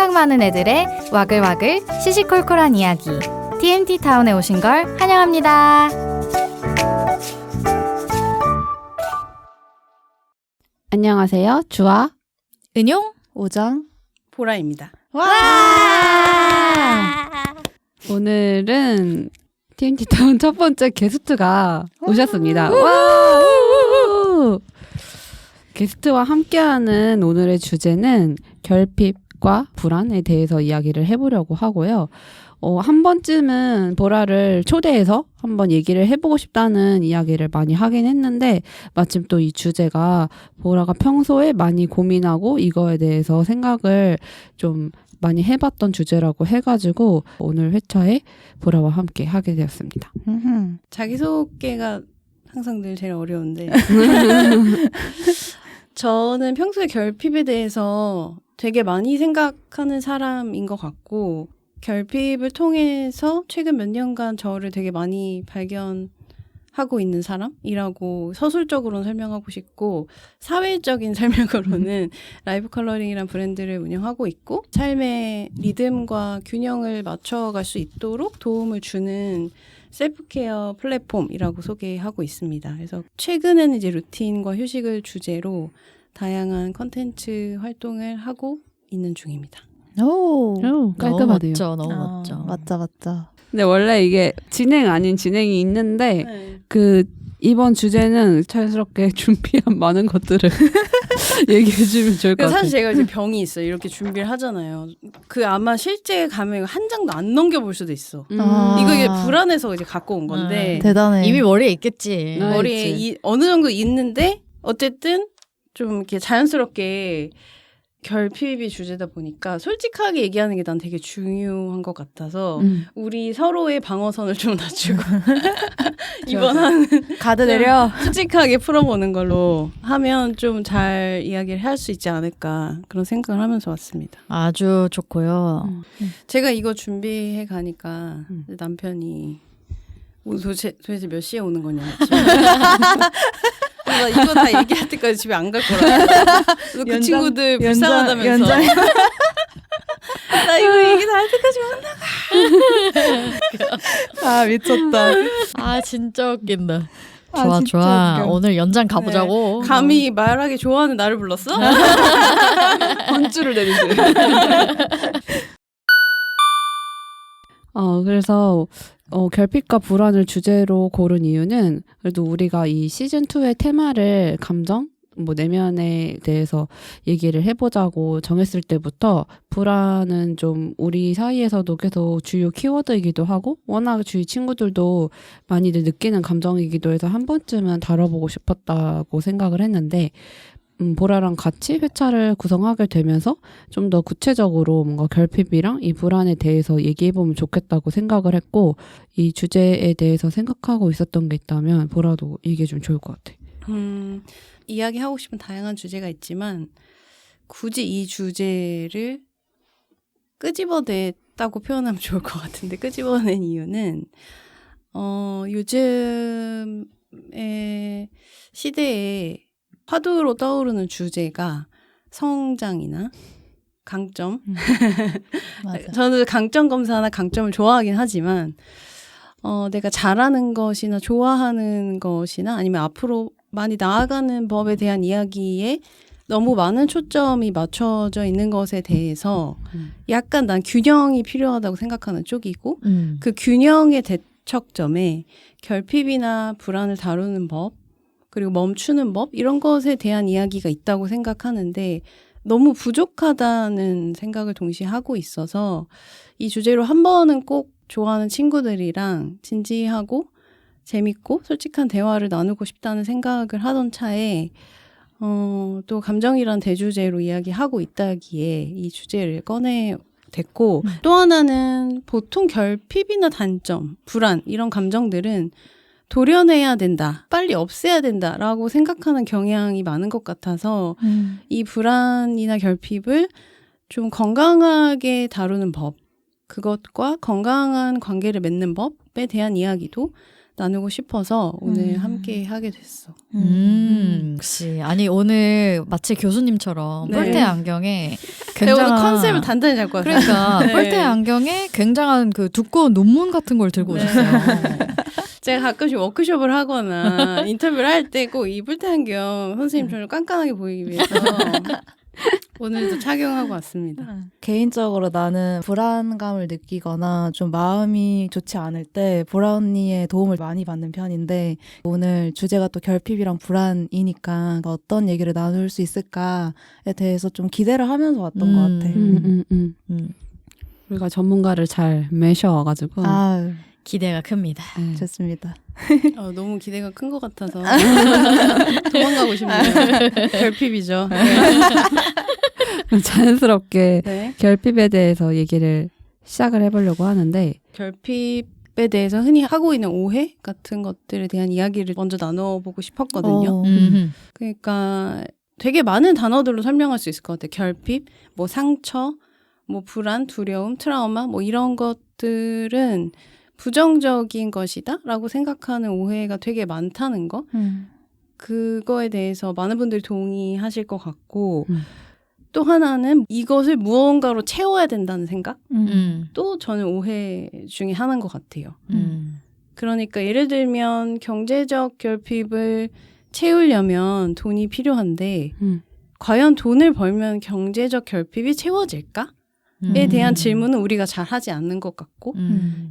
생각 많은 애들의 와글와글 시시콜콜한 이야기 TMT 타운에 오신 걸 환영합니다. 안녕하세요. 주아, 은용, 오정, 보라입니다. 와! 오늘은 TMT 타운 첫 번째 게스트가 오셨습니다. 와! 게스트와 함께하는 오늘의 주제는 결핍과 불안에 대해서 이야기를 해보려고 하고요. 한 번쯤은 보라를 초대해서 한번 얘기를 해보고 싶다는 이야기를 많이 하긴 했는데 마침 또 이 주제가 보라가 평소에 많이 고민하고 이거에 대해서 생각을 좀 많이 해봤던 주제라고 해가지고 오늘 회차에 보라와 함께 하게 되었습니다. 자기소개가 항상 늘 제일 어려운데 저는 평소에 결핍에 대해서 되게 많이 생각하는 사람인 것 같고 결핍을 통해서 최근 몇 년간 저를 되게 많이 발견하고 있는 사람이라고 서술적으로는 설명하고 싶고 사회적인 설명으로는 라이프 컬러링이라는 브랜드를 운영하고 있고 삶의 리듬과 균형을 맞춰갈 수 있도록 도움을 주는 셀프케어 플랫폼이라고 소개하고 있습니다. 그래서 최근에는 이제 루틴과 휴식을 주제로 다양한 컨텐츠 활동을 하고 있는 중입니다. 오, 깔끔하대요. 너무 멋져. 맞죠. 근데 원래 이게 진행 아닌 진행이 있는데 네. 이번 주제는 자연스럽게 준비한 많은 것들을 얘기해주면 좋을 것 같아요. 사실 제가 이제 병이 있어요. 이렇게 준비를 하잖아요. 아마 실제 가면 한 장도 안 넘겨볼 수도 있어. 이거 이게 불안해서 이제 갖고 온 건데 대단해. 이미 머리에 있겠지. 머리에 어느 정도 있는데 어쨌든 좀 이렇게 자연스럽게 결핍이 주제다 보니까 솔직하게 얘기하는 게 난 되게 중요한 것 같아서 우리 서로의 방어선을 좀 낮추고 이번 한 가드 내려. 솔직하게 풀어보는 걸로 하면 좀 잘 이야기를 할 수 있지 않을까 그런 생각을 하면서 왔습니다. 아주 좋고요. 제가 이거 준비해 가니까 남편이 오늘 도대체 몇 시에 오는 거냐. 나 이거 다 얘기할 때까지 집에 안 갈 거라. 그 친구들 불쌍하다면서. 나 이거 얘기 다 할 때까지 못 나가. 아, 미쳤다. 아 진짜 웃긴다. 아, 좋아 진짜 좋아. 웃겨. 오늘 연장 가보자고. 감히 말하기 좋아하는 나를 불렀어? 혼쭐을 내리지. 그래서 결핍과 불안을 주제로 고른 이유는 그래도 우리가 이 시즌2의 테마를 감정, 내면에 대해서 얘기를 해보자고 정했을 때부터 불안은 좀 우리 사이에서도 계속 주요 키워드이기도 하고 워낙 주위 친구들도 많이들 느끼는 감정이기도 해서 한 번쯤은 다뤄보고 싶었다고 생각을 했는데 보라랑 같이 회차를 구성하게 되면서 좀 더 구체적으로 뭔가 결핍이랑 이 불안에 대해서 얘기해보면 좋겠다고 생각을 했고 이 주제에 대해서 생각하고 있었던 게 있다면 보라도 얘기해주면 좋을 것 같아. 이야기하고 싶은 다양한 주제가 있지만 굳이 이 주제를 끄집어냈다고 표현하면 좋을 것 같은데 끄집어낸 이유는 요즘의 시대에 화두로 떠오르는 주제가 성장이나 강점. 저는 강점 검사나 강점을 좋아하긴 하지만 내가 잘하는 것이나 좋아하는 것이나 아니면 앞으로 많이 나아가는 법에 대한 이야기에 너무 많은 초점이 맞춰져 있는 것에 대해서 약간 난 균형이 필요하다고 생각하는 쪽이고 그 균형의 대척점에 결핍이나 불안을 다루는 법 그리고 멈추는 법 이런 것에 대한 이야기가 있다고 생각하는데 너무 부족하다는 생각을 동시에 하고 있어서 이 주제로 한 번은 꼭 좋아하는 친구들이랑 진지하고 재밌고 솔직한 대화를 나누고 싶다는 생각을 하던 차에 또 감정이란 대주제로 이야기하고 있다기에 이 주제를 꺼내댔고 또 하나는 보통 결핍이나 단점, 불안 이런 감정들은 도려내야 된다, 빨리 없애야 된다라고 생각하는 경향이 많은 것 같아서 이 불안이나 결핍을 좀 건강하게 다루는 법, 그것과 건강한 관계를 맺는 법에 대한 이야기도 나누고 싶어서 오늘 함께 하게 됐어. 역시. 아니, 오늘 마치 교수님처럼 네. 뿔테 안경에 오늘 굉장한 컨셉을 단단히 잡고 왔어요. 그러니까 네. 뿔테 안경에 굉장한 그 두꺼운 논문 같은 걸 들고 네. 오셨어요. 제가 가끔씩 워크숍을 하거나 인터뷰를 할 때 꼭 이 뿔테 안경 선생님 좀 깐깐하게 보이기 위해서 오늘도 착용하고 왔습니다. 개인적으로 나는 불안감을 느끼거나 좀 마음이 좋지 않을 때 보라 언니의 도움을 많이 받는 편인데 오늘 주제가 또 결핍이랑 불안이니까 어떤 얘기를 나눌 수 있을까에 대해서 좀 기대를 하면서 왔던 것 같아. 우리가 전문가를 잘 매셔가지고 아, 기대가 큽니다. 네. 좋습니다. 너무 기대가 큰 것 같아서 도망가고 싶네요. 결핍이죠. 자연스럽게 네. 결핍에 대해서 얘기를 시작을 해보려고 하는데 결핍에 대해서 흔히 하고 있는 오해 같은 것들에 대한 이야기를 먼저 나눠보고 싶었거든요. 그러니까 되게 많은 단어들로 설명할 수 있을 것 같아요. 결핍, 뭐 상처, 뭐 불안, 두려움, 트라우마 뭐 이런 것들은 부정적인 것이다 라고 생각하는 오해가 되게 많다는 거. 그거에 대해서 많은 분들이 동의하실 것 같고 또 하나는 이것을 무언가로 채워야 된다는 생각? 또 저는 오해 중에 하나인 것 같아요. 그러니까 예를 들면 경제적 결핍을 채우려면 돈이 필요한데 과연 돈을 벌면 경제적 결핍이 채워질까? 에 대한 질문은 우리가 잘 하지 않는 것 같고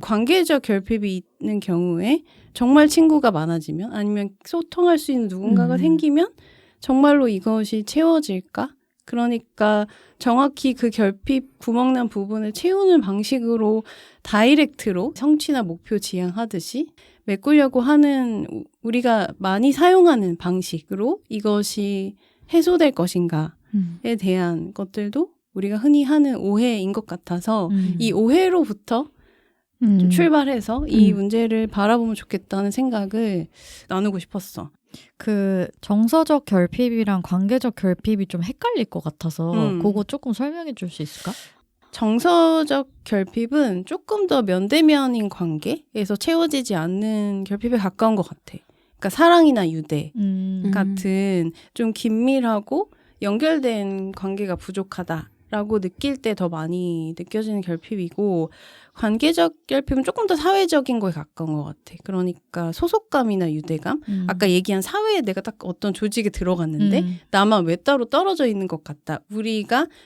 관계적 결핍이 있는 경우에 정말 친구가 많아지면 아니면 소통할 수 있는 누군가가 생기면 정말로 이것이 채워질까? 그러니까 정확히 그 결핍 구멍난 부분을 채우는 방식으로 다이렉트로 성취나 목표 지향하듯이 메꾸려고 하는 우리가 많이 사용하는 방식으로 이것이 해소될 것인가에 대한 것들도 우리가 흔히 하는 오해인 것 같아서 이 오해로부터 좀 출발해서 이 문제를 바라보면 좋겠다는 생각을 나누고 싶었어. 그 정서적 결핍이랑 관계적 결핍이 좀 헷갈릴 것 같아서 그거 조금 설명해 줄 수 있을까? 정서적 결핍은 조금 더 면대면인 관계에서 채워지지 않는 결핍에 가까운 것 같아. 그러니까 사랑이나 유대 같은 좀 긴밀하고 연결된 관계가 부족하다라고 느낄 때 더 많이 느껴지는 결핍이고 관계적 결핍은 조금 더 사회적인 거에 가까운 것 같아. 그러니까 소속감이나 유대감. 아까 얘기한 사회에 내가 딱 어떤 조직에 들어갔는데 나만 왜 따로 떨어져 있는 것 같다.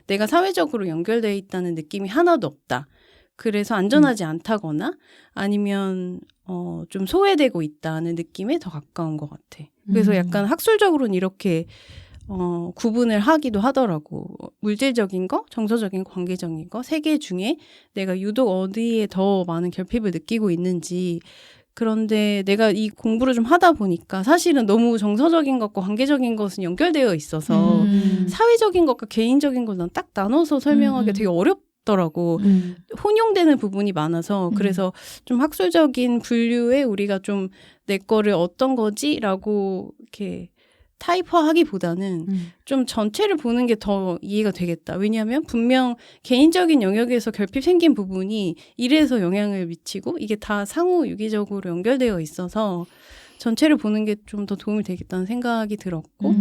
내가 사회적으로 연결되어 있다는 느낌이 하나도 없다. 그래서 안전하지 않다거나 아니면 좀 소외되고 있다는 느낌에 더 가까운 것 같아. 그래서 약간 학술적으로는 이렇게 구분을 하기도 하더라고. 물질적인 거, 정서적인 거, 관계적인 거, 세 개 중에 내가 유독 어디에 더 많은 결핍을 느끼고 있는지. 그런데 내가 이 공부를 좀 하다 보니까 사실은 너무 정서적인 것과 관계적인 것은 연결되어 있어서 사회적인 것과 개인적인 걸 난 딱 나눠서 설명하기가 되게 어렵더라고. 혼용되는 부분이 많아서 그래서 좀 학술적인 분류에 우리가 좀 내 거를 어떤 거지라고 이렇게 타입화하기보다는 좀 전체를 보는 게 더 이해가 되겠다. 왜냐하면 분명 개인적인 영역에서 결핍 생긴 부분이 일에서 영향을 미치고 이게 다 상호 유기적으로 연결되어 있어서 전체를 보는 게 좀 더 도움이 되겠다는 생각이 들었고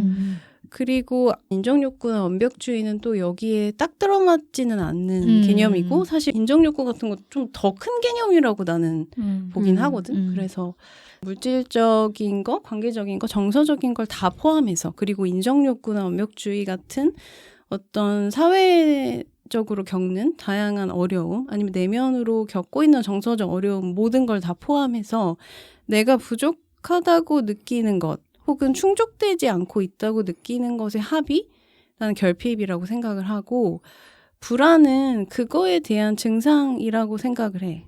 그리고 인정욕구나 완벽주의는 또 여기에 딱 들어맞지는 않는 개념이고 사실 인정욕구 같은 것도 좀 더 큰 개념이라고 나는 보긴 하거든. 그래서 물질적인 거, 관계적인 거, 정서적인 걸 다 포함해서 그리고 인정욕구나 완벽주의 같은 어떤 사회적으로 겪는 다양한 어려움 아니면 내면으로 겪고 있는 정서적 어려움 모든 걸 다 포함해서 내가 부족하다고 느끼는 것 혹은 충족되지 않고 있다고 느끼는 것의 합이 나는 결핍이라고 생각을 하고 불안은 그거에 대한 증상이라고 생각을 해.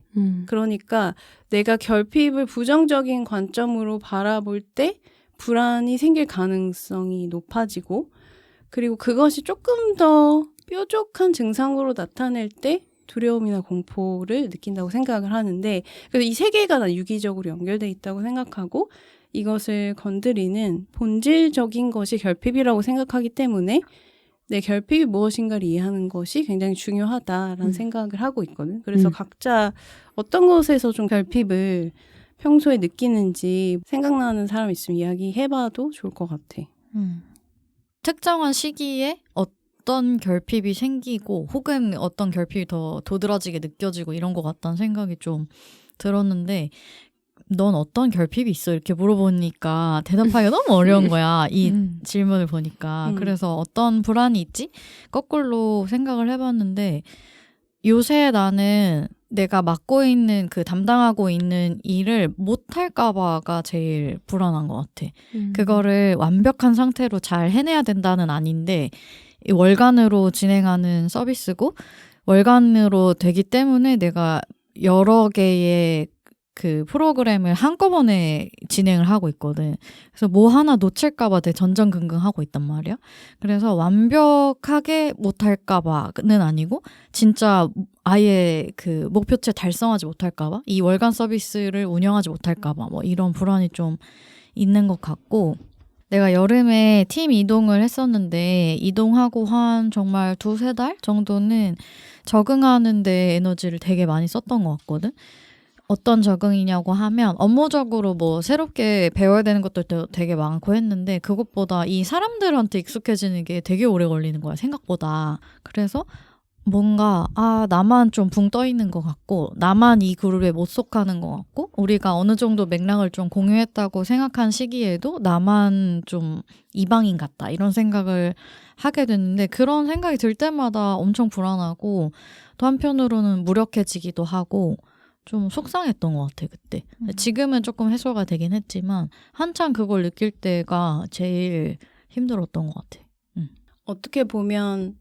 그러니까 내가 결핍을 부정적인 관점으로 바라볼 때 불안이 생길 가능성이 높아지고 그리고 그것이 조금 더 뾰족한 증상으로 나타낼 때 두려움이나 공포를 느낀다고 생각을 하는데 그래서 이 세 개가 난 유기적으로 연결돼 있다고 생각하고 이것을 건드리는 본질적인 것이 결핍이라고 생각하기 때문에 내 결핍이 무엇인가를 이해하는 것이 굉장히 중요하다라는 생각을 하고 있거든. 그래서 각자 어떤 것에서 좀 결핍을 평소에 느끼는지 생각나는 사람 있으면 이야기해봐도 좋을 것 같아. 특정한 시기에 어떤 결핍이 생기고 혹은 어떤 결핍이 더 도드라지게 느껴지고 이런 것 같다는 생각이 좀 들었는데 넌 어떤 결핍이 있어? 이렇게 물어보니까 대답하기가 너무 어려운 거야. 이 질문을 보니까. 그래서 어떤 불안이 있지? 거꾸로 생각을 해봤는데 요새 나는 내가 맡고 있는 그 담당하고 있는 일을 못할까 봐가 제일 불안한 것 같아. 그거를 완벽한 상태로 잘 해내야 된다는 아닌데 이 월간으로 진행하는 서비스고 월간으로 되기 때문에 내가 여러 개의 그 프로그램을 한꺼번에 진행을 하고 있거든. 그래서 뭐 하나 놓칠까봐 되게 전전긍긍하고 있단 말이야. 그래서 완벽하게 못할까봐는 아니고 진짜 아예 그 목표치 달성하지 못할까봐 이 월간 서비스를 운영하지 못할까봐 뭐 이런 불안이 좀 있는 것 같고 내가 여름에 팀 이동을 했었는데 이동하고 한 정말 2-3달 정도는 적응하는 데 에너지를 되게 많이 썼던 것 같거든. 어떤 적응이냐고 하면 업무적으로 뭐 새롭게 배워야 되는 것들도 되게 많고 했는데 그것보다 이 사람들한테 익숙해지는 게 되게 오래 걸리는 거야, 생각보다. 그래서 뭔가 나만 좀 붕 떠 있는 것 같고 나만 이 그룹에 못 속하는 것 같고 우리가 어느 정도 맥락을 좀 공유했다고 생각한 시기에도 나만 좀 이방인 같다 이런 생각을 하게 됐는데 그런 생각이 들 때마다 엄청 불안하고 또 한편으로는 무력해지기도 하고 좀 속상했던 것 같아 그때. 지금은 조금 해소가 되긴 했지만 한참 그걸 느낄 때가 제일 힘들었던 것 같아. 어떻게 보면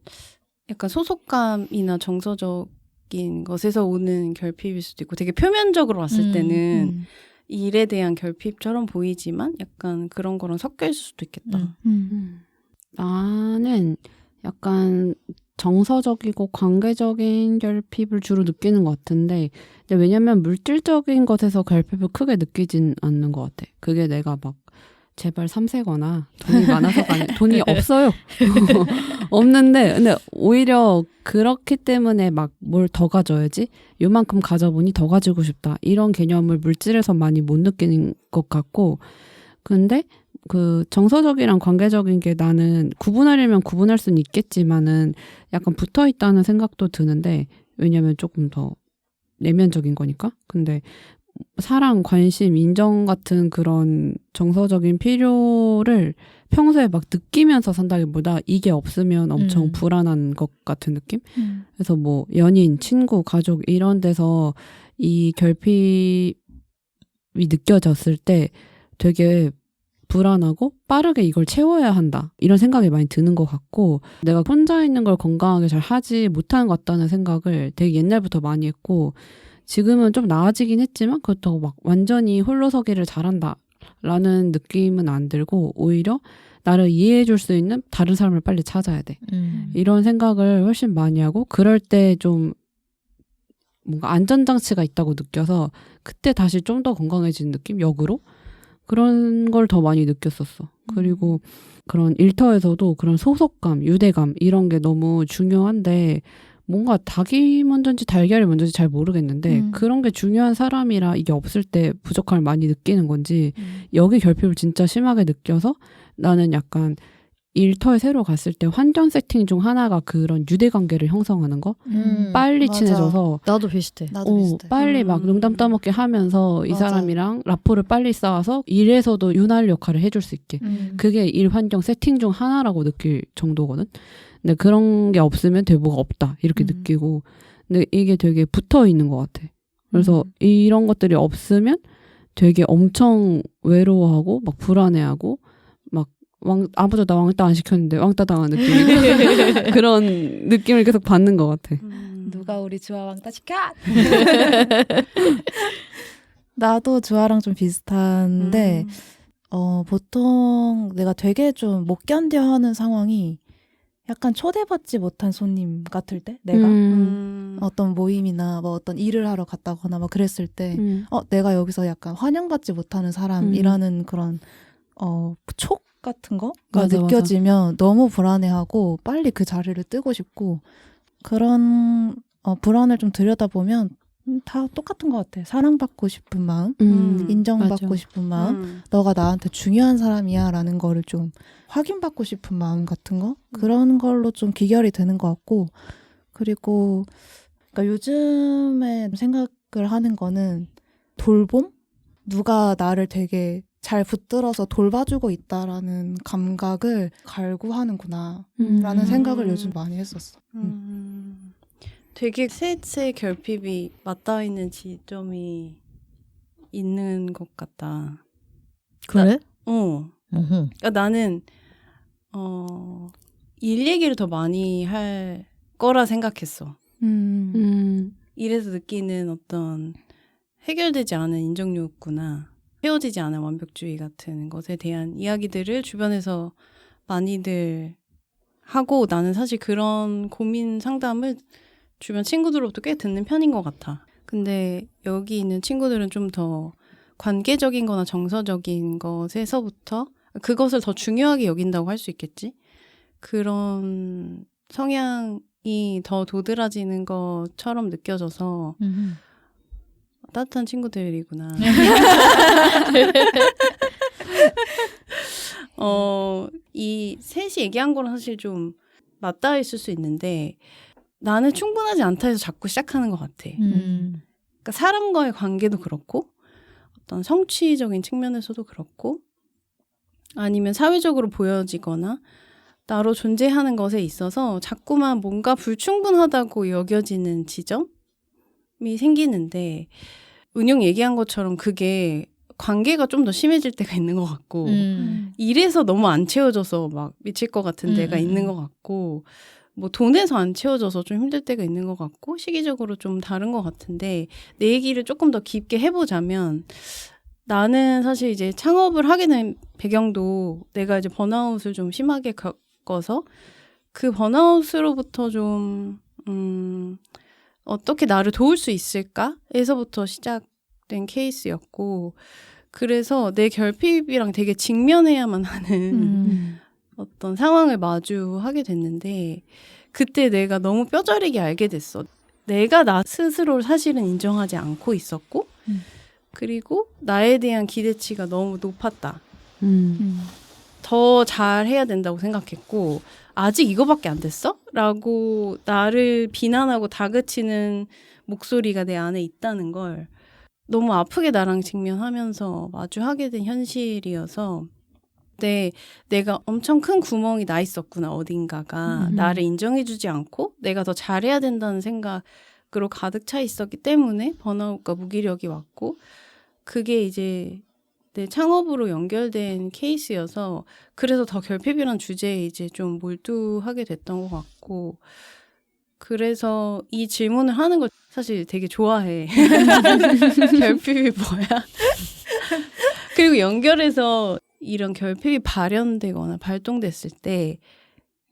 약간 소속감이나 정서적인 것에서 오는 결핍일 수도 있고 되게 표면적으로 봤을 때는 이 일에 대한 결핍처럼 보이지만 약간 그런 거랑 섞여 있을 수도 있겠다. 나는 약간 정서적이고 관계적인 결핍을 주로 느끼는 것 같은데 근데 왜냐면 물질적인 것에서 결핍을 크게 느끼진 않는 것 같아. 그게 내가 막 제발 3세거나 돈이 많아서가 아니라 돈이 없어요. 없는데 근데 오히려 그렇기 때문에 막 뭘 더 가져야지 요만큼 가져보니 더 가지고 싶다 이런 개념을 물질에서 많이 못 느끼는 것 같고 근데 그 정서적이랑 관계적인 게 나는 구분하려면 구분할 수는 있겠지만은 약간 붙어 있다는 생각도 드는데 왜냐면 조금 더 내면적인 거니까. 근데 사랑, 관심, 인정 같은 그런 정서적인 필요를 평소에 막 느끼면서 산다기보다 이게 없으면 엄청 불안한 것 같은 느낌? 그래서 뭐 연인, 친구, 가족 이런 데서 이 결핍이 느껴졌을 때 되게 불안하고 빠르게 이걸 채워야 한다 이런 생각이 많이 드는 것 같고 내가 혼자 있는 걸 건강하게 잘 하지 못하는 것 같다는 생각을 되게 옛날부터 많이 했고 지금은 좀 나아지긴 했지만 그렇다고 막 완전히 홀로서기를 잘한다 라는 느낌은 안 들고 오히려 나를 이해해 줄 수 있는 다른 사람을 빨리 찾아야 돼 이런 생각을 훨씬 많이 하고 그럴 때 좀 뭔가 안전장치가 있다고 느껴서 그때 다시 좀 더 건강해지는 느낌? 역으로? 그런 걸 더 많이 느꼈었어. 그리고 그런 일터에서도 그런 소속감, 유대감 이런 게 너무 중요한데 뭔가 닭이 먼저인지 달걀이 먼저인지 잘 모르겠는데 그런 게 중요한 사람이라 이게 없을 때 부족함을 많이 느끼는 건지 여기 결핍을 진짜 심하게 느껴서 나는 약간 일터에 새로 갔을 때 환경 세팅 중 하나가 그런 유대관계를 형성하는 거 빨리 맞아. 어, 친해져서 나도 비슷해. 나도 비슷해. 빨리 막 농담 따먹게 하면서 이 맞아. 사람이랑 라포를 빨리 쌓아서 일에서도 윤활 역할을 해줄 수 있게 그게 일 환경 세팅 중 하나라고 느낄 정도거든. 근데 그런 게 없으면 되게 뭐가 없다 이렇게 느끼고 근데 이게 되게 붙어 있는 것 같아. 그래서 이런 것들이 없으면 되게 엄청 외로워하고 막 불안해하고 막 아무도 나 왕따 안 시켰는데 왕따 당한 느낌이고 그런 느낌을 계속 받는 것 같아. 누가 우리 주아 왕따 시켜? 나도 주아랑 좀 비슷한데 보통 내가 되게 좀 못 견뎌 하는 상황이 약간 초대받지 못한 손님 같을 때 내가 어떤 모임이나 뭐 어떤 일을 하러 갔다거나 뭐 그랬을 때 내가 여기서 약간 환영받지 못하는 사람이라는 그런 촉 같은 거가 맞아, 느껴지면 너무 불안해하고 빨리 그 자리를 뜨고 싶고 그런 불안을 좀 들여다보면 다 똑같은 것 같아. 사랑받고 싶은 마음, 인정받고 맞아. 싶은 마음, 너가 나한테 중요한 사람이야 라는 거를 좀 확인받고 싶은 마음 같은 거? 그런 걸로 좀 귀결이 되는 것 같고, 그리고 그러니까 요즘에 생각을 하는 거는 돌봄? 누가 나를 되게 잘 붙들어서 돌봐주고 있다라는 감각을 갈구하는구나 라는 생각을 요즘 많이 했었어. 되게 셋의 결핍이 맞닿아 있는 지점이 있는 것 같다. 그래? 어허. 그러니까 나는 일 얘기를 더 많이 할 거라 생각했어. 일에서 느끼는 어떤 해결되지 않은 인정 욕구나 헤어지지 않은 완벽주의 같은 것에 대한 이야기들을 주변에서 많이들 하고, 나는 사실 그런 고민 상담을 주변 친구들로부터 꽤 듣는 편인 것 같아. 근데 여기 있는 친구들은 좀 더 관계적인 거나 정서적인 것에서부터 그것을 더 중요하게 여긴다고 할 수 있겠지? 그런 성향이 더 도드라지는 것처럼 느껴져서 따뜻한 친구들이구나. 이 셋이 얘기한 거랑 사실 좀 맞닿아 있을 수 있는데, 나는 충분하지 않다 해서 자꾸 시작하는 것 같아. 그러니까 사람과의 관계도 그렇고, 어떤 성취적인 측면에서도 그렇고, 아니면 사회적으로 보여지거나 나로 존재하는 것에 있어서 자꾸만 뭔가 불충분하다고 여겨지는 지점이 생기는데, 은영 얘기한 것처럼 그게 관계가 좀 더 심해질 때가 있는 것 같고, 일에서 너무 안 채워져서 막 미칠 것 같은 데가 있는 것 같고, 뭐 돈에서 안 채워져서 좀 힘들 때가 있는 것 같고, 시기적으로 좀 다른 것 같은데, 내 얘기를 조금 더 깊게 해보자면, 나는 사실 이제 창업을 하게 된 배경도 내가 이제 번아웃을 좀 심하게 겪어서 그 번아웃으로부터 좀 어떻게 나를 도울 수 있을까에서부터 시작된 케이스였고, 그래서 내 결핍이랑 되게 직면해야만 하는 어떤 상황을 마주하게 됐는데, 그때 내가 너무 뼈저리게 알게 됐어. 내가 나 스스로를 사실은 인정하지 않고 있었고, 그리고 나에 대한 기대치가 너무 높았다. 더 잘해야 된다고 생각했고, 아직 이거밖에 안 됐어? 라고 나를 비난하고 다그치는 목소리가 내 안에 있다는 걸 너무 아프게 나랑 직면하면서 마주하게 된 현실이어서, 내가 엄청 큰 구멍이 나 있었구나, 어딘가가. 나를 인정해주지 않고 내가 더 잘해야 된다는 생각으로 가득 차 있었기 때문에 번아웃과 무기력이 왔고, 그게 이제 내 창업으로 연결된 케이스여서, 그래서 더 결핍이란 주제에 이제 좀 몰두하게 됐던 것 같고, 그래서 이 질문을 하는 걸 사실 되게 좋아해. 결핍이 뭐야? 그리고 연결해서 이런 결핍이 발현되거나 발동됐을 때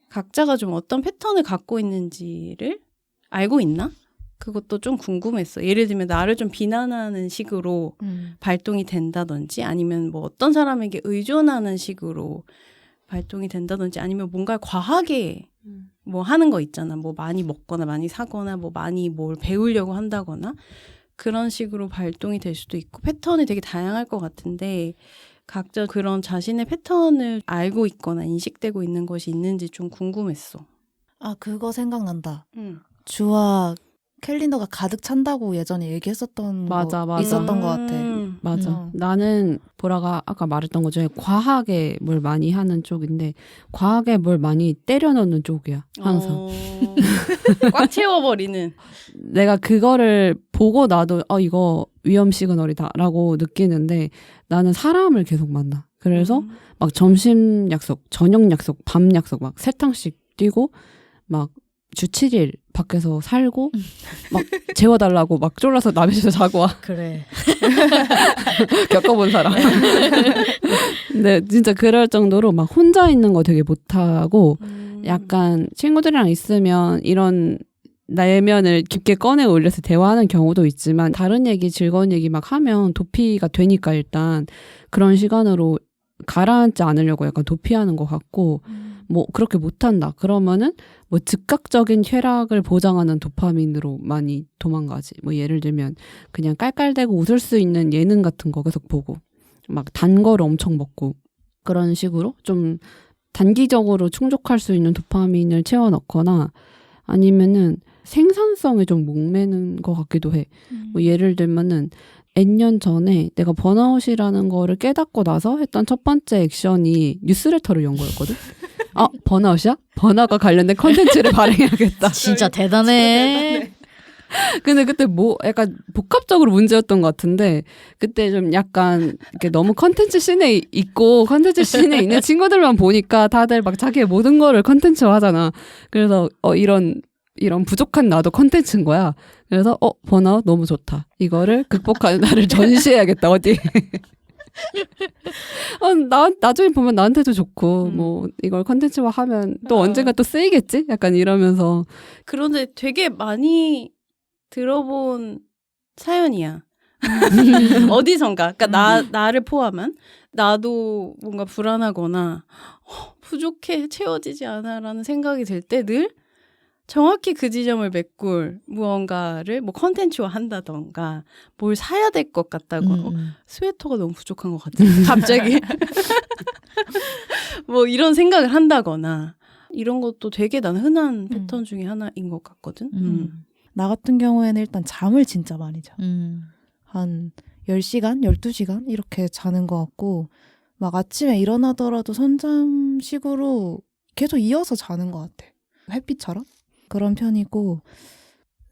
각자가 좀 어떤 패턴을 갖고 있는지를 알고 있나? 그것도 좀 궁금했어. 예를 들면 나를 좀 비난하는 식으로 발동이 된다든지, 아니면 뭐 어떤 사람에게 의존하는 식으로 발동이 된다든지, 아니면 뭔가 과하게 뭐 하는 거 있잖아. 뭐 많이 먹거나 많이 사거나 뭐 많이 뭘 배우려고 한다거나 그런 식으로 발동이 될 수도 있고, 패턴이 되게 다양할 것 같은데, 각자 그런 자신의 패턴을 알고 있거나 인식되고 있는 것이 있는지 좀 궁금했어. 아, 그거 생각난다. 주와 캘린더가 가득 찬다고 예전에 얘기했었던 맞아. 거 있었던 것 같아. 맞아. 나는 보라가 아까 말했던 것 중에 과하게 뭘 많이 하는 쪽인데, 과하게 뭘 많이 때려 넣는 쪽이야, 항상. 꽉 채워버리는. 내가 그거를 보고 나도 이거 위험 시그널이다라고 느끼는데, 나는 사람을 계속 만나. 그래서 막 점심 약속, 저녁 약속, 밤 약속 막 3탕씩 뛰고, 막 주 7일 밖에서 살고, 막 재워달라고 막 졸라서 남의 집에서 자고 와. 그래. 겪어본 사람. 근데 진짜 그럴 정도로 막 혼자 있는 거 되게 못하고, 약간 친구들이랑 있으면 이런 내면을 깊게 꺼내 올려서 대화하는 경우도 있지만, 다른 얘기, 즐거운 얘기 막 하면 도피가 되니까 일단 그런 시간으로 가라앉지 않으려고 약간 도피하는 것 같고, 뭐 그렇게 못한다. 그러면은 뭐 즉각적인 쾌락을 보장하는 도파민으로 많이 도망가지. 뭐 예를 들면 그냥 깔깔대고 웃을 수 있는 예능 같은 거 계속 보고 막 단 거를 엄청 먹고 그런 식으로 좀 단기적으로 충족할 수 있는 도파민을 채워 넣거나 아니면은 생산성에 좀 목매는 것 같기도 해. 뭐 예를 들면은 N년 전에 내가 번아웃이라는 거를 깨닫고 나서 했던 첫 번째 액션이 뉴스레터를 연 거였거든. 아, 번아웃이야? 번아웃과 관련된 컨텐츠를 발행해야겠다. 진짜 대단해. 근데 그때 뭐 약간 복합적으로 문제였던 것 같은데 그때 좀 약간 이렇게 너무 컨텐츠 씬에 있고 컨텐츠 씬에 있는 친구들만 보니까 다들 막 자기의 모든 거를 컨텐츠로 하잖아. 그래서 이런 부족한 나도 컨텐츠인 거야. 그래서 번아웃 너무 좋다. 이거를 극복하는 나를 전시해야겠다. 어디. 나중에 보면 나한테도 좋고 뭐 이걸 컨텐츠화 하면 또 언젠가 또 쓰이겠지? 약간 이러면서. 그런데 되게 많이 들어본 사연이야. 어디선가. 그러니까 나를 포함한 나도 뭔가 불안하거나 부족해 채워지지 않아라는 생각이 들 때 늘 정확히 그 지점을 메꿀 무언가를 뭐 컨텐츠화 한다던가 뭘 사야 될 것 같다고 스웨터가 너무 부족한 것 같아. 갑자기 뭐 이런 생각을 한다거나 이런 것도 되게 난 흔한 패턴 중에 하나인 것 같거든. 나 같은 경우에는 일단 잠을 진짜 많이 자. 한 10시간, 12시간 이렇게 자는 것 같고 막 아침에 일어나더라도 선잠식으로 계속 이어서 자는 것 같아. 햇빛처럼? 그런 편이고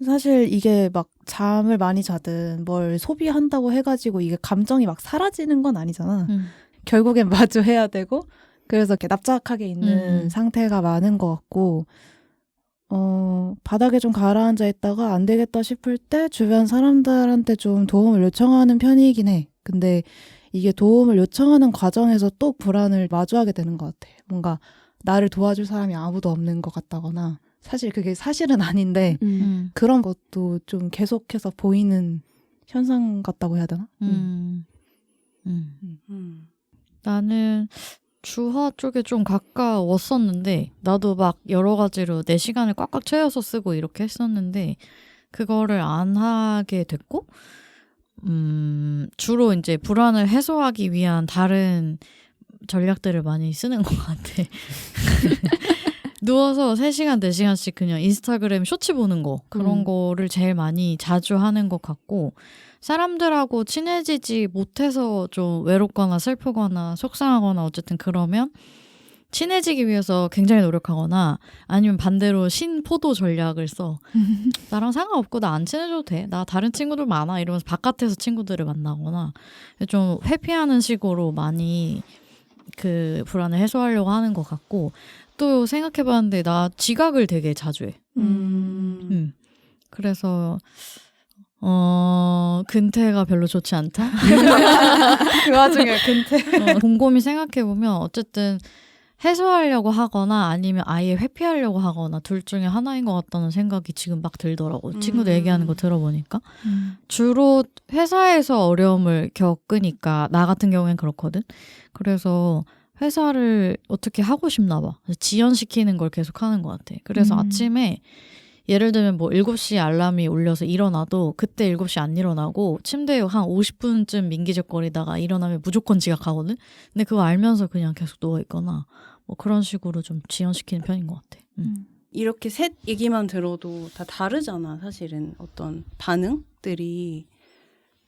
사실 이게 막 잠을 많이 자든 뭘 소비한다고 해가지고 이게 감정이 막 사라지는 건 아니잖아. 결국엔 마주해야 되고 그래서 이렇게 납작하게 있는 상태가 많은 것 같고 바닥에 좀 가라앉아 있다가 안 되겠다 싶을 때 주변 사람들한테 좀 도움을 요청하는 편이긴 해. 근데 이게 도움을 요청하는 과정에서 또 불안을 마주하게 되는 것 같아. 뭔가 나를 도와줄 사람이 아무도 없는 것 같다거나 사실 그게 사실은 아닌데 그런 것도 좀 계속해서 보이는 현상 같다고 해야 되나? 나는 주화 쪽에 좀 가까웠었는데 나도 막 여러 가지로 내 시간을 꽉꽉 채워서 쓰고 이렇게 했었는데 그거를 안 하게 됐고 주로 이제 불안을 해소하기 위한 다른 전략들을 많이 쓰는 것 같아. 누워서 3시간, 4시간씩 그냥 인스타그램 쇼츠 보는 거 그런 거를 제일 많이 자주 하는 것 같고 사람들하고 친해지지 못해서 좀 외롭거나 슬프거나 속상하거나 어쨌든 그러면 친해지기 위해서 굉장히 노력하거나 아니면 반대로 신포도 전략을 써. 나랑 상관없고 나 안 친해져도 돼. 나 다른 친구들 많아. 이러면서 바깥에서 친구들을 만나거나 좀 회피하는 식으로 많이 그 불안을 해소하려고 하는 것 같고 또 생각해봤는데 나 지각을 되게 자주 해. 그래서 근태가 별로 좋지 않다. 그 와중에 근태. 곰곰이 생각해보면 어쨌든 해소하려고 하거나 아니면 아예 회피하려고 하거나 둘 중에 하나인 것 같다는 생각이 지금 막 들더라고. 친구들 얘기하는 거 들어보니까. 주로 회사에서 어려움을 겪으니까 나 같은 경우엔 그렇거든. 그래서 회사를 어떻게 하고 싶나 봐. 지연시키는 걸 계속 하는 것 같아. 그래서 아침에 예를 들면 뭐 7시 알람이 울려서 일어나도 그때 7시 안 일어나고 침대에 한 50분쯤 민기적거리다가 일어나면 무조건 지각하거든. 근데 그거 알면서 그냥 계속 누워있거나 뭐 그런 식으로 좀 지연시키는 편인 것 같아. 이렇게 셋 얘기만 들어도 다 다르잖아. 사실은 어떤 반응들이.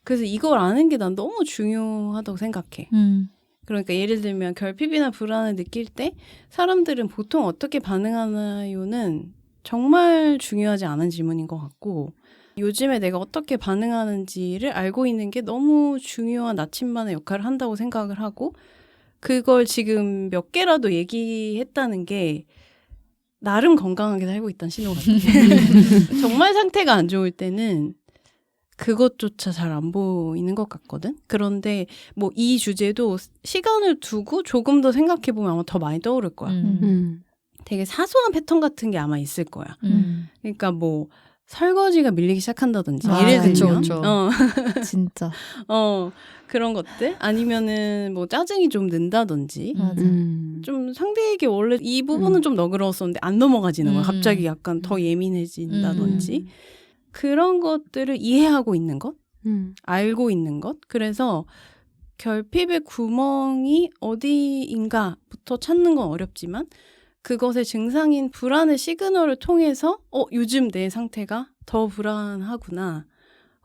그래서 이걸 아는 게 난 너무 중요하다고 생각해. 그러니까 예를 들면 결핍이나 불안을 느낄 때 사람들은 보통 어떻게 반응하나요는 정말 중요하지 않은 질문인 것 같고 요즘에 내가 어떻게 반응하는지를 알고 있는 게 너무 중요한 나침반의 역할을 한다고 생각을 하고 그걸 지금 몇 개라도 얘기했다는 게 나름 건강하게 살고 있다는 신호 같아요. 정말 상태가 안 좋을 때는 그것조차 잘 안 보이는 것 같거든. 그런데 뭐 이 주제도 시간을 두고 조금 더 생각해보면 아마 더 많이 떠오를 거야. 되게 사소한 패턴 같은 게 아마 있을 거야. 그러니까 뭐 설거지가 밀리기 시작한다든지 예를 들면 그쵸. 진짜. 그런 것들 아니면은 뭐 짜증이 좀 는다든지 좀 상대에게 원래 이 부분은 좀 너그러웠었는데 안 넘어가지는 거야. 갑자기 약간 더 예민해진다든지 그런 것들을 이해하고 있는 것, 알고 있는 것. 그래서 결핍의 구멍이 어디인가부터 찾는 건 어렵지만 그것의 증상인 불안의 시그널을 통해서 요즘 내 상태가 더 불안하구나.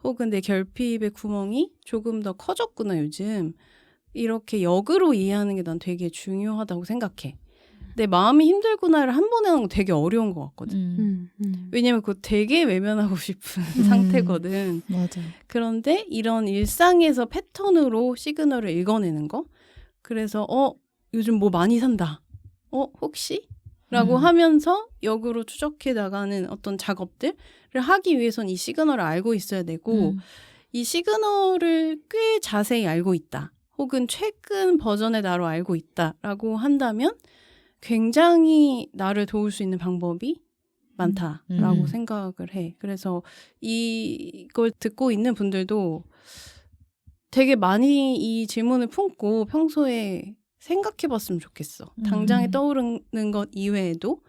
혹은 내 결핍의 구멍이 조금 더 커졌구나 요즘. 이렇게 역으로 이해하는 게 난 되게 중요하다고 생각해. 내 마음이 힘들구나를 한 번에 하는 거 되게 어려운 것 같거든. 왜냐면 그거 되게 외면하고 싶은 상태거든. 맞아. 그런데 이런 일상에서 패턴으로 시그널을 읽어내는 거. 그래서 요즘 뭐 많이 산다. 혹시? 라고 하면서 역으로 추적해 나가는 어떤 작업들을 하기 위해선 이 시그널을 알고 있어야 되고 이 시그널을 꽤 자세히 알고 있다. 혹은 최근 버전의 나로 알고 있다라고 한다면 굉장히 나를 도울 수 있는 방법이 많다라고 생각을 해. 그래서 이걸 듣고 있는 분들도 되게 많이 이 질문을 품고 평소에 생각해봤으면 좋겠어. 당장에 떠오르는 것 이외에도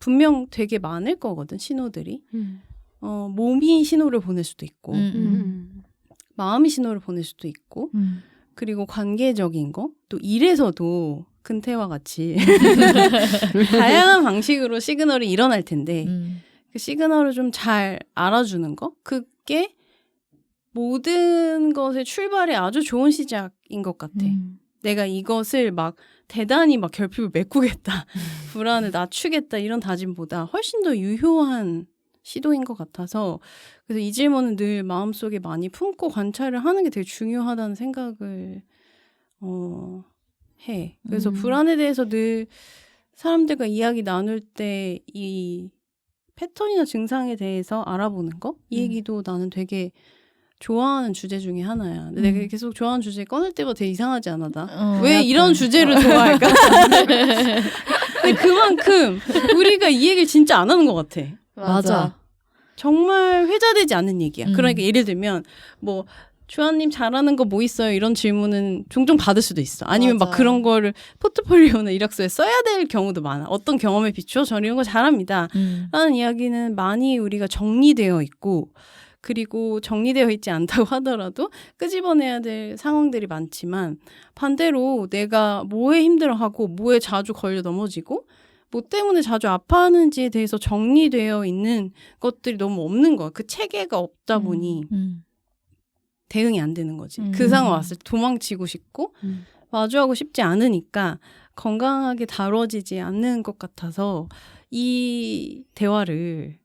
분명 되게 많을 거거든, 신호들이. 몸이 신호를 보낼 수도 있고 마음이 신호를 보낼 수도 있고 그리고 관계적인 거, 또 일에서도 근태와 같이 다양한 방식으로 시그널이 일어날 텐데 그 시그널을 좀 잘 알아주는 거, 그게 모든 것의 출발에 아주 좋은 시작인 것 같아. 내가 이것을 막 대단히 막 결핍을 메꾸겠다, 불안을 낮추겠다 이런 다짐보다 훨씬 더 유효한 시도인 것 같아서 그래서 이 질문은 늘 마음속에 많이 품고 관찰을 하는 게 되게 중요하다는 생각을 해. 그래서 불안에 대해서 늘 사람들과 이야기 나눌 때 이 패턴이나 증상에 대해서 알아보는 거? 이 얘기도 나는 되게 좋아하는 주제 중에 하나야. 근데 내가 계속 좋아하는 주제 꺼낼 때마다 되게 이상하지 않아, 나? 왜 약간. 이런 주제를 좋아할까? 근데 그만큼 우리가 이 얘기를 진짜 안 하는 것 같아. 맞아. 정말 회자되지 않는 얘기야. 그러니까 예를 들면 뭐 주한님 잘하는 거 뭐 있어요? 이런 질문은 종종 받을 수도 있어. 아니면 막 맞아. 그런 거를 포트폴리오나 이력서에 써야 될 경우도 많아. 어떤 경험에 비추어 저는 이런 거 잘합니다. 라는 이야기는 많이 우리가 정리되어 있고 그리고 정리되어 있지 않다고 하더라도 끄집어내야 될 상황들이 많지만 반대로 내가 뭐에 힘들어하고 뭐에 자주 걸려 넘어지고 뭐 때문에 자주 아파하는지에 대해서 정리되어 있는 것들이 너무 없는 거야. 그 체계가 없다 보니 대응이 안 되는 거지. 그 상황 왔을 때 도망치고 싶고 마주하고 싶지 않으니까 건강하게 다뤄지지 않는 것 같아서 이 대화를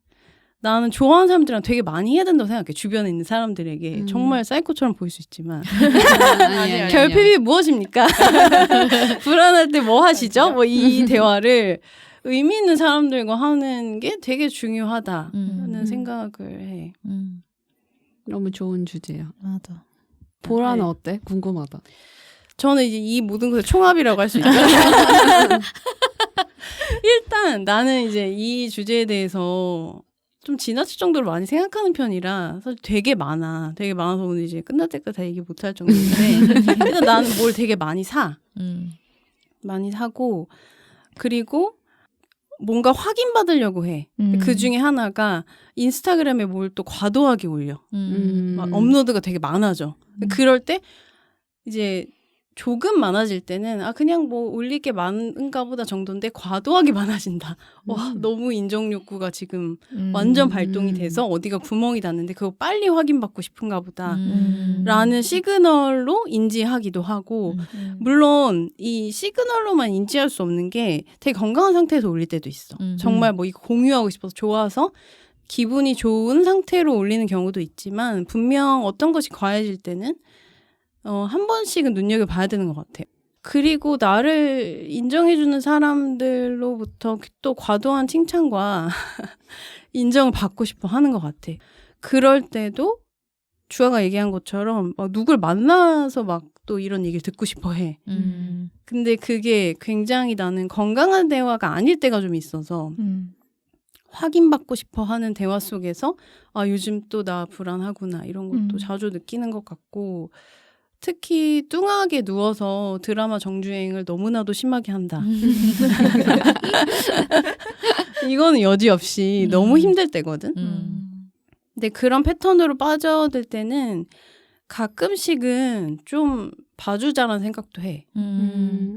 나는 좋아하는 사람들이랑 되게 많이 해야 된다고 생각해. 주변에 있는 사람들에게. 정말 사이코처럼 보일 수 있지만 결핍이 무엇입니까? 불안할 때 뭐 하시죠? 뭐 이 대화를 의미 있는 사람들과 하는 게 되게 중요하다는 생각을 해. 너무 좋은 주제야. 맞아. 보라는 네. 어때? 궁금하다. 저는 이제 이 모든 것의 총합이라고 할 수 있죠. 일단 나는 이제 이 주제에 대해서 좀 지나칠 정도로 많이 생각하는 편이라 사실 되게 많아. 되게 많아서 오늘 이제 끝날 때까지 다 얘기 못할 정도인데 일단 나는 뭘 되게 많이 사. 많이 사고 그리고 뭔가 확인받으려고 해. 그 중에 하나가 인스타그램에 뭘 또 과도하게 올려. 막 업로드가 되게 많아져. 그럴 때 이제 조금 많아질 때는 그냥 뭐 올릴 게 많은가 보다 정도인데 과도하게 많아진다. 와, 너무 인정 욕구가 지금 완전 발동이 돼서 어디가 구멍이 났는데 그거 빨리 확인받고 싶은가 보다. 라는 시그널로 인지하기도 하고 물론 이 시그널로만 인지할 수 없는 게 되게 건강한 상태에서 올릴 때도 있어. 정말 뭐 이거 공유하고 싶어서 좋아서 기분이 좋은 상태로 올리는 경우도 있지만 분명 어떤 것이 과해질 때는 한 번씩은 눈여겨봐야 되는 것 같아. 그리고 나를 인정해주는 사람들로부터 또 과도한 칭찬과 인정을 받고 싶어 하는 것 같아. 그럴 때도 주아가 얘기한 것처럼 막 누굴 만나서 막 또 이런 얘기를 듣고 싶어 해. 근데 그게 굉장히 나는 건강한 대화가 아닐 때가 좀 있어서 확인받고 싶어 하는 대화 속에서 요즘 또 나 불안하구나 이런 것도 자주 느끼는 것 같고 특히 뚱하게 누워서 드라마 정주행을 너무나도 심하게 한다. 이거는 여지없이 너무 힘들 때거든. 근데 그런 패턴으로 빠져들 때는 가끔씩은 좀 봐주자라는 생각도 해.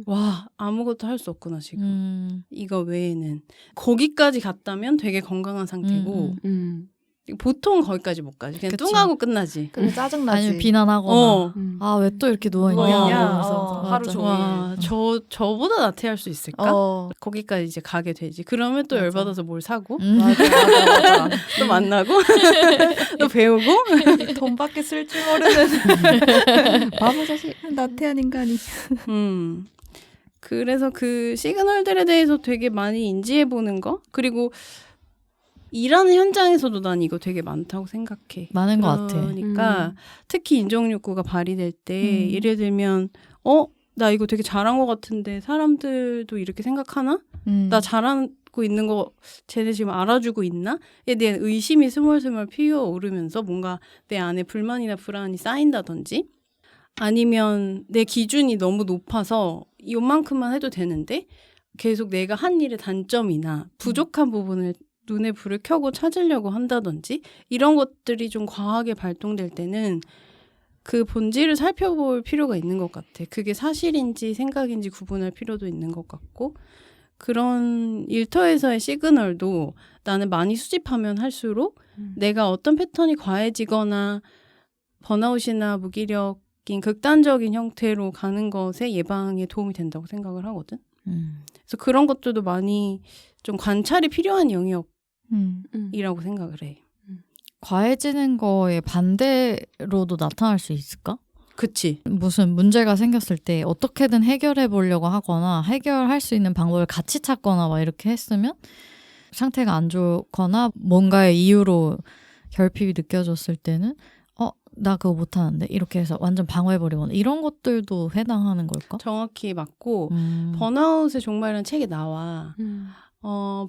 와, 아무것도 할 수 없구나 지금. 이거 외에는. 거기까지 갔다면 되게 건강한 상태고 보통 거기까지 못 가지. 그냥 그치. 뚱하고 끝나지. 근데 짜증나지. 아니면 비난하거나 어. 아 왜 또 이렇게 누워있냐 누워있냐? 이러면서. 하루 맞아. 종일. 와, 저보다 나태할 수 있을까? 거기까지 이제 가게 되지. 그러면 또 맞아. 열받아서 뭘 사고 맞아. 또 만나고 또 배우고 돈밖에 쓸 줄 모르는 바보 자식. 나태한 인간이. 그래서 그 시그널들에 대해서 되게 많이 인지해 보는 거 그리고 일하는 현장에서도 난 이거 되게 많다고 생각해. 많은 것 같아. 그러니까 특히 인정욕구가 발휘될 때 예를 들면 나 이거 되게 잘한 것 같은데 사람들도 이렇게 생각하나? 나 잘하고 있는 거 쟤네 지금 알아주고 있나?에 대한 의심이 스멀스멀 피어오르면서 뭔가 내 안에 불만이나 불안이 쌓인다든지 아니면 내 기준이 너무 높아서 이만큼만 해도 되는데 계속 내가 한 일의 단점이나 부족한 부분을 눈에 불을 켜고 찾으려고 한다든지 이런 것들이 좀 과하게 발동될 때는 그 본질을 살펴볼 필요가 있는 것 같아. 그게 사실인지 생각인지 구분할 필요도 있는 것 같고 그런 일터에서의 시그널도 나는 많이 수집하면 할수록 내가 어떤 패턴이 과해지거나 번아웃이나 무기력인 극단적인 형태로 가는 것에 예방에 도움이 된다고 생각을 하거든. 그래서 그런 것들도 많이 좀 관찰이 필요한 영역이라고 생각을 해. 과해지는 거에 반대로도 나타날 수 있을까? 그치. 무슨 문제가 생겼을 때 어떻게든 해결해 보려고 하거나 해결할 수 있는 방법을 같이 찾거나 막 이렇게 했으면 상태가 안 좋거나 뭔가의 이유로 결핍이 느껴졌을 때는 나 그거 못하는데 이렇게 해서 완전 방어해버리거나 이런 것들도 해당하는 걸까? 정확히 맞고 번아웃의 종말이라는 책에 나와.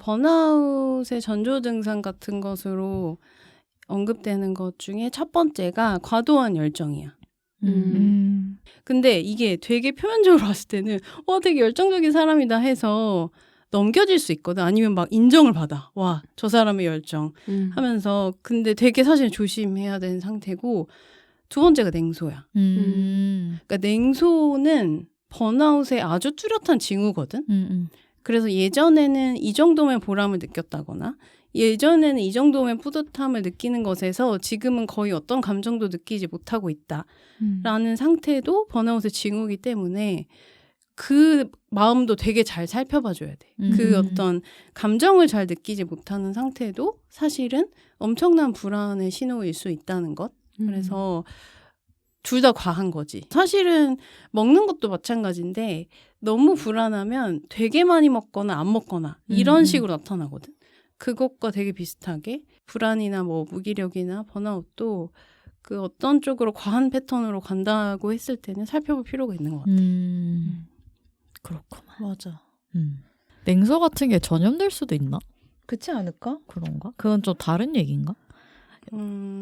번아웃의 전조 증상 같은 것으로 언급되는 것 중에 첫 번째가 과도한 열정이야. 근데 이게 되게 표면적으로 봤을 때는 되게 열정적인 사람이다 해서 넘겨질 수 있거든. 아니면 막 인정을 받아. 와, 저 사람의 열정 하면서. 근데 되게 사실 조심해야 되는 상태고 두 번째가 냉소야. 그러니까 냉소는 번아웃의 아주 뚜렷한 징후거든. 그래서 예전에는 이 정도면 보람을 느꼈다거나 예전에는 이 정도면 뿌듯함을 느끼는 것에서 지금은 거의 어떤 감정도 느끼지 못하고 있다라는 상태도 번아웃의 징후이기 때문에 그 마음도 되게 잘 살펴봐줘야 돼. 그 어떤 감정을 잘 느끼지 못하는 상태도 사실은 엄청난 불안의 신호일 수 있다는 것. 그래서 둘 다 과한 거지. 사실은 먹는 것도 마찬가지인데 너무 불안하면 되게 많이 먹거나 안 먹거나 이런 식으로 나타나거든. 그것과 되게 비슷하게 불안이나 뭐 무기력이나 번아웃도 그 어떤 쪽으로 과한 패턴으로 간다고 했을 때는 살펴볼 필요가 있는 것 같아. 그렇구만. 맞아. 냉소 같은 게 전염될 수도 있나? 그렇지 않을까? 그런가? 그건 좀 다른 얘기인가?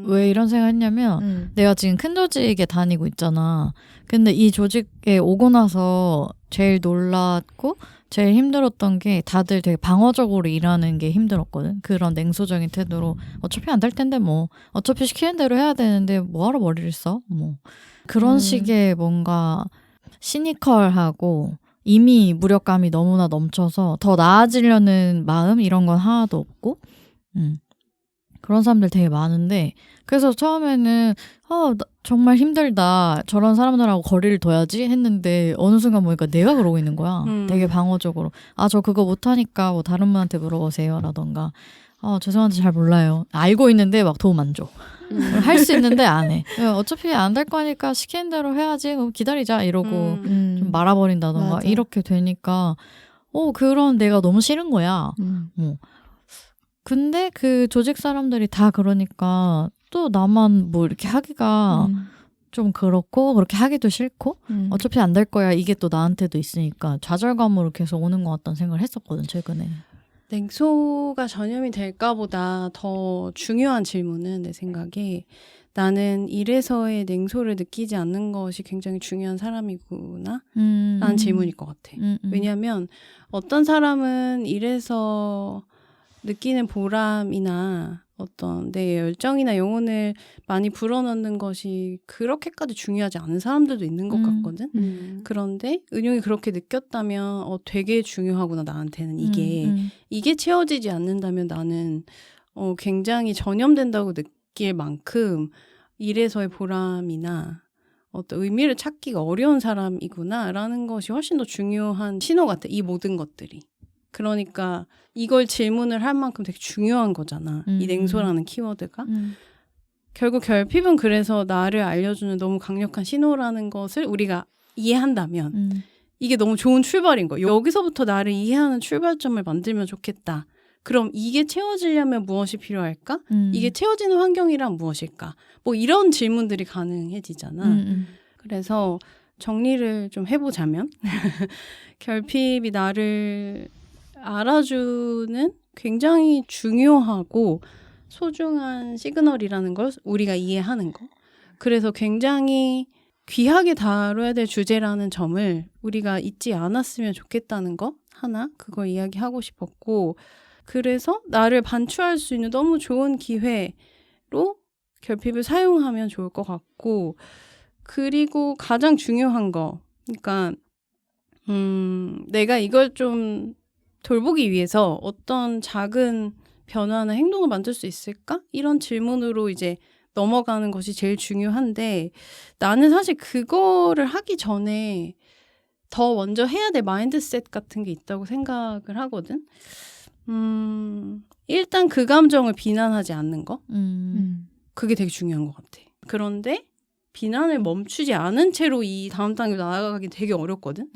왜 이런 생각했냐면 내가 지금 큰 조직에 다니고 있잖아. 근데 이 조직에 오고 나서 제일 놀랐고 제일 힘들었던 게 다들 되게 방어적으로 일하는 게 힘들었거든. 그런 냉소적인 태도로 어차피 안 될 텐데 뭐 어차피 시키는 대로 해야 되는데 뭐하러 머리를 써? 뭐 그런 식의 뭔가 시니컬하고 이미 무력감이 너무나 넘쳐서 더 나아지려는 마음 이런 건 하나도 없고 그런 사람들 되게 많은데 그래서 처음에는 정말 힘들다. 저런 사람들하고 거리를 둬야지 했는데 어느 순간 보니까 내가 그러고 있는 거야. 되게 방어적으로. 저 그거 못하니까 뭐 다른 분한테 물어보세요 라던가 죄송한데 잘 몰라요. 알고 있는데 막 도움 안 줘. 할 수 있는데 안 해. 어차피 안 될 거니까 시키는 대로 해야지. 그럼 기다리자 이러고 좀 말아버린다던가 맞아. 이렇게 되니까 그런 내가 너무 싫은 거야. 근데 그 조직 사람들이 다 그러니까 또 나만 뭐 이렇게 하기가 좀 그렇고 그렇게 하기도 싫고 어차피 안 될 거야 이게 또 나한테도 있으니까 좌절감으로 계속 오는 것 같다는 생각을 했었거든 최근에. 냉소가 전염이 될까 보다 더 중요한 질문은 내 생각에 나는 일에서의 냉소를 느끼지 않는 것이 굉장히 중요한 사람이구나 라는 질문일 것 같아. 왜냐하면 어떤 사람은 일에서 느끼는 보람이나 어떤 내 열정이나 영혼을 많이 불어넣는 것이 그렇게까지 중요하지 않은 사람들도 있는 것 같거든. 그런데 은용이 그렇게 느꼈다면 되게 중요하구나 나한테는 이게 채워지지 않는다면 나는 굉장히 전염된다고 느낄 만큼 일에서의 보람이나 어떤 의미를 찾기가 어려운 사람이구나라는 것이 훨씬 더 중요한 신호 같아. 이 모든 것들이. 그러니까 이걸 질문을 할 만큼 되게 중요한 거잖아. 이 냉소라는 키워드가. 결국 결핍은 그래서 나를 알려주는 너무 강력한 신호라는 것을 우리가 이해한다면 이게 너무 좋은 출발인 거야. 여기서부터 나를 이해하는 출발점을 만들면 좋겠다. 그럼 이게 채워지려면 무엇이 필요할까? 이게 채워지는 환경이란 무엇일까? 뭐 이런 질문들이 가능해지잖아. 그래서 정리를 좀 해보자면 결핍이 나를 알아주는 굉장히 중요하고 소중한 시그널이라는 걸 우리가 이해하는 거. 그래서 굉장히 귀하게 다뤄야 될 주제라는 점을 우리가 잊지 않았으면 좋겠다는 거 하나 그거 이야기하고 싶었고 그래서 나를 반추할 수 있는 너무 좋은 기회로 결핍을 사용하면 좋을 것 같고 그리고 가장 중요한 거 그러니까 내가 이걸 좀 돌보기 위해서 어떤 작은 변화나 행동을 만들 수 있을까? 이런 질문으로 이제 넘어가는 것이 제일 중요한데 나는 사실 그거를 하기 전에 더 먼저 해야 될 마인드셋 같은 게 있다고 생각을 하거든. 일단 그 감정을 비난하지 않는 거. 그게 되게 중요한 것 같아. 그런데 비난을 멈추지 않은 채로 이 다음 단계로 나아가기 되게 어렵거든.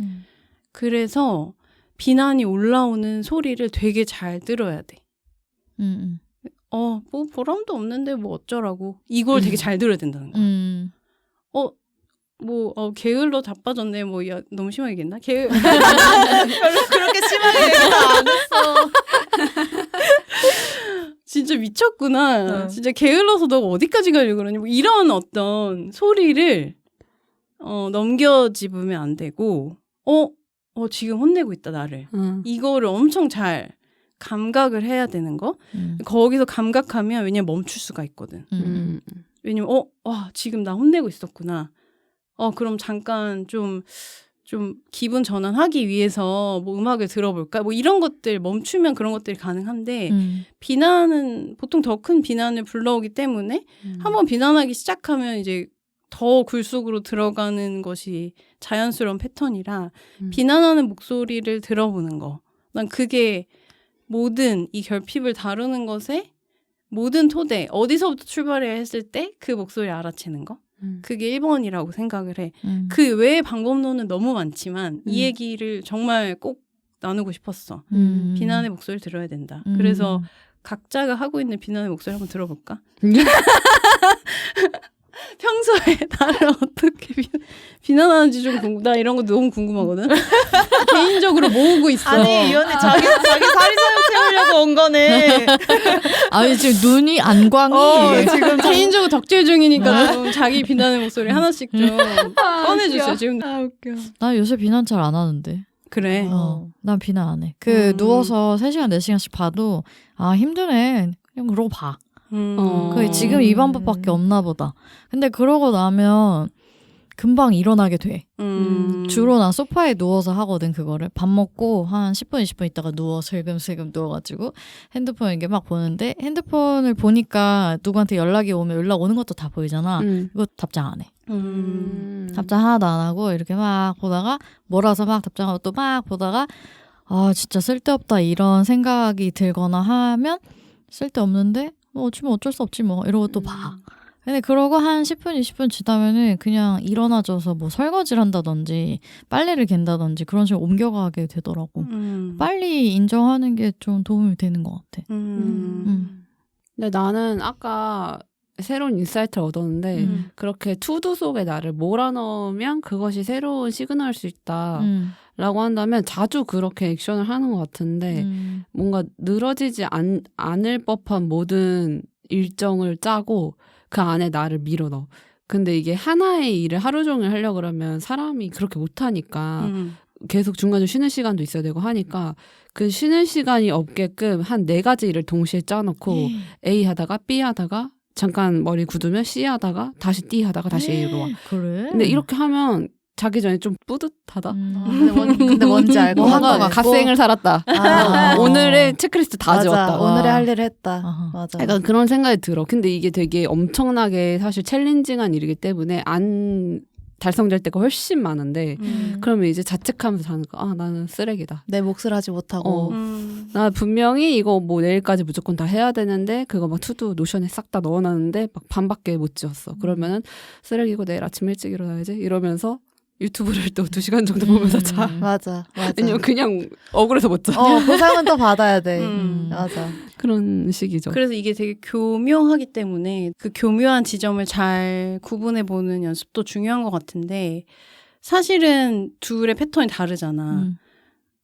그래서 비난이 올라오는 소리를 되게 잘 들어야 돼. 뭐 보람도 없는데 뭐 어쩌라고. 이걸 되게 잘 들어야 된다는 거야. 게을러 자빠졌네. 야, 너무 심하게 얘기했나? 별로 그렇게 심하게 얘기 안 했어. 진짜 미쳤구나. 진짜 게을러서 너가 어디까지 가려고 그러니? 뭐 이런 어떤 소리를 넘겨짚으면 안 되고 지금 혼내고 있다 나를. 이거를 엄청 잘 감각을 해야 되는 거. 거기서 감각하면 왜냐면 멈출 수가 있거든. 왜냐면 지금 나 혼내고 있었구나. 그럼 잠깐 좀 기분 전환하기 위해서 뭐 음악을 들어볼까? 뭐 이런 것들 멈추면 그런 것들이 가능한데 비난은 보통 더 큰 비난을 불러오기 때문에 한번 비난하기 시작하면 이제 더 굴속으로 들어가는 것이 자연스러운 패턴이라 비난하는 목소리를 들어보는 거. 난 그게 모든 이 결핍을 다루는 것에 모든 토대, 어디서부터 출발해야 했을 때 그 목소리를 알아채는 거. 그게 1번이라고 생각을 해. 그 외의 방법론은 너무 많지만 이 얘기를 정말 꼭 나누고 싶었어. 비난의 목소리를 들어야 된다. 그래서 각자가 하고 있는 비난의 목소리 한번 들어볼까? 평소에 나를 어떻게 비난하는지 좀 나 이런 거 너무 궁금하거든. 개인적으로 모으고 있어. 아니 이 언니 자기 사리사욕 채우려고 온 거네. 아니 지금 눈이 안광이 지금 개인적으로 덕질 중이니까 좀 자기 비난의 목소리 하나씩 좀 꺼내주세요. 지금 웃겨. 나 요새 비난 잘 안 하는데. 그래. 난 비난 안 해. 누워서 3시간 4시간씩 봐도 힘드네. 그냥 그러고 봐. 그게 지금 이 방법밖에 없나 보다. 근데 그러고 나면 금방 일어나게 돼. 주로 난 소파에 누워서 하거든. 그거를 밥 먹고 한 10분 20분 있다가 누워 슬금슬금 누워가지고 핸드폰 이게 막 보는데 핸드폰을 보니까 누구한테 연락이 오면 연락 오는 것도 다 보이잖아. 이거 답장 안 해. 답장 하나도 안 하고 이렇게 막 보다가 몰아서 막 답장하고 또 막 보다가 진짜 쓸데없다 이런 생각이 들거나 하면 쓸데없는데 지금 어쩔 수 없지 뭐 이러고 또 봐. 근데 그러고 한 10분 20분 지나면은 그냥 일어나줘서 뭐 설거지를 한다든지 빨래를 갠다든지 그런 식으로 옮겨가게 되더라고. 빨리 인정하는 게 좀 도움이 되는 것 같아. 근데 나는 아까 새로운 인사이트를 얻었는데 그렇게 투두 속에 나를 몰아넣으면 그것이 새로운 시그널일 수 있다. 라고 한다면 자주 그렇게 액션을 하는 것 같은데 뭔가 늘어지지 않을 법한 모든 일정을 짜고 그 안에 나를 밀어 넣어. 근데 이게 하나의 일을 하루 종일 하려고 그러면 사람이 그렇게 못하니까 계속 중간에 쉬는 시간도 있어야 되고 하니까 그 쉬는 시간이 없게끔 한 4가지 일을 동시에 짜놓고 A 하다가 B 하다가 잠깐 머리 굳으면 C 하다가 다시 D 하다가 다시 A로 와. 그래? 근데 이렇게 하면 자기 전에 좀 뿌듯하다. 근데 뭔지 알고 한 거 뭔가 같고. 갓생을 살았다. 오늘의 체크리스트 다 맞아. 지웠다. 오늘의 할 일을 했다. 아하. 맞아. 약간 그런 생각이 들어. 근데 이게 되게 엄청나게 사실 챌린징한 일이기 때문에 안 달성될 때가 훨씬 많은데 그러면 이제 자책하면서 자는 거. 아, 나는 쓰레기다. 내 몫을 하지 못하고. 나 분명히 이거 뭐 내일까지 무조건 다 해야 되는데 그거 막 투두 노션에 싹 다 넣어놨는데 막 반밖에 못 지웠어. 그러면은 쓰레기고 내일 아침 일찍 일어나야지 이러면서 유튜브를 또 2시간 정도 보면서 자. 맞아. 왜냐면 그냥 억울해서 못 자. 보상은 또 받아야 돼. 맞아. 그런 식이죠. 그래서 이게 되게 교묘하기 때문에 그 교묘한 지점을 잘 구분해보는 연습도 중요한 것 같은데 사실은 둘의 패턴이 다르잖아.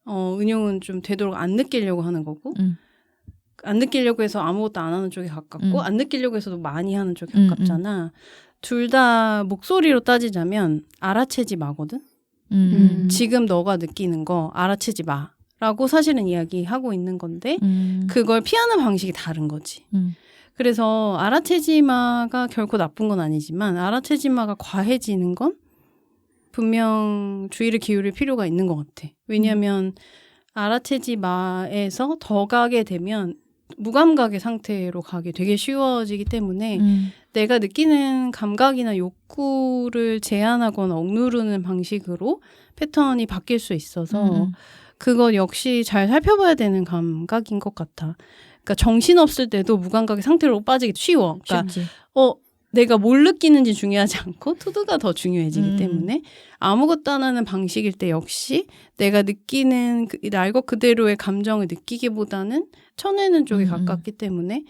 은용은 좀 되도록 안 느끼려고 하는 거고 안 느끼려고 해서 아무것도 안 하는 쪽에 가깝고 안 느끼려고 해서도 많이 하는 쪽에 가깝잖아. 둘 다 목소리로 따지자면 알아채지 마거든. 지금 너가 느끼는 거 알아채지 마. 라고 사실은 이야기하고 있는 건데 그걸 피하는 방식이 다른 거지. 그래서 알아채지마가 결코 나쁜 건 아니지만 알아채지마가 과해지는 건 분명 주의를 기울일 필요가 있는 것 같아. 왜냐하면 알아채지마에서 더 가게 되면 무감각의 상태로 가게 되게 쉬워지기 때문에 내가 느끼는 감각이나 욕구를 제한하거나 억누르는 방식으로 패턴이 바뀔 수 있어서 그것 역시 잘 살펴봐야 되는 감각인 것 같아. 그러니까 정신없을 때도 무감각의 상태로 빠지기 쉬워. 그러니까 쉽지. 내가 뭘 느끼는지 중요하지 않고 투두가 더 중요해지기 때문에 아무것도 안 하는 방식일 때 역시 내가 느끼는 날 것 그대로의 감정을 느끼기보다는 쳐내는 쪽에 가깝기 때문에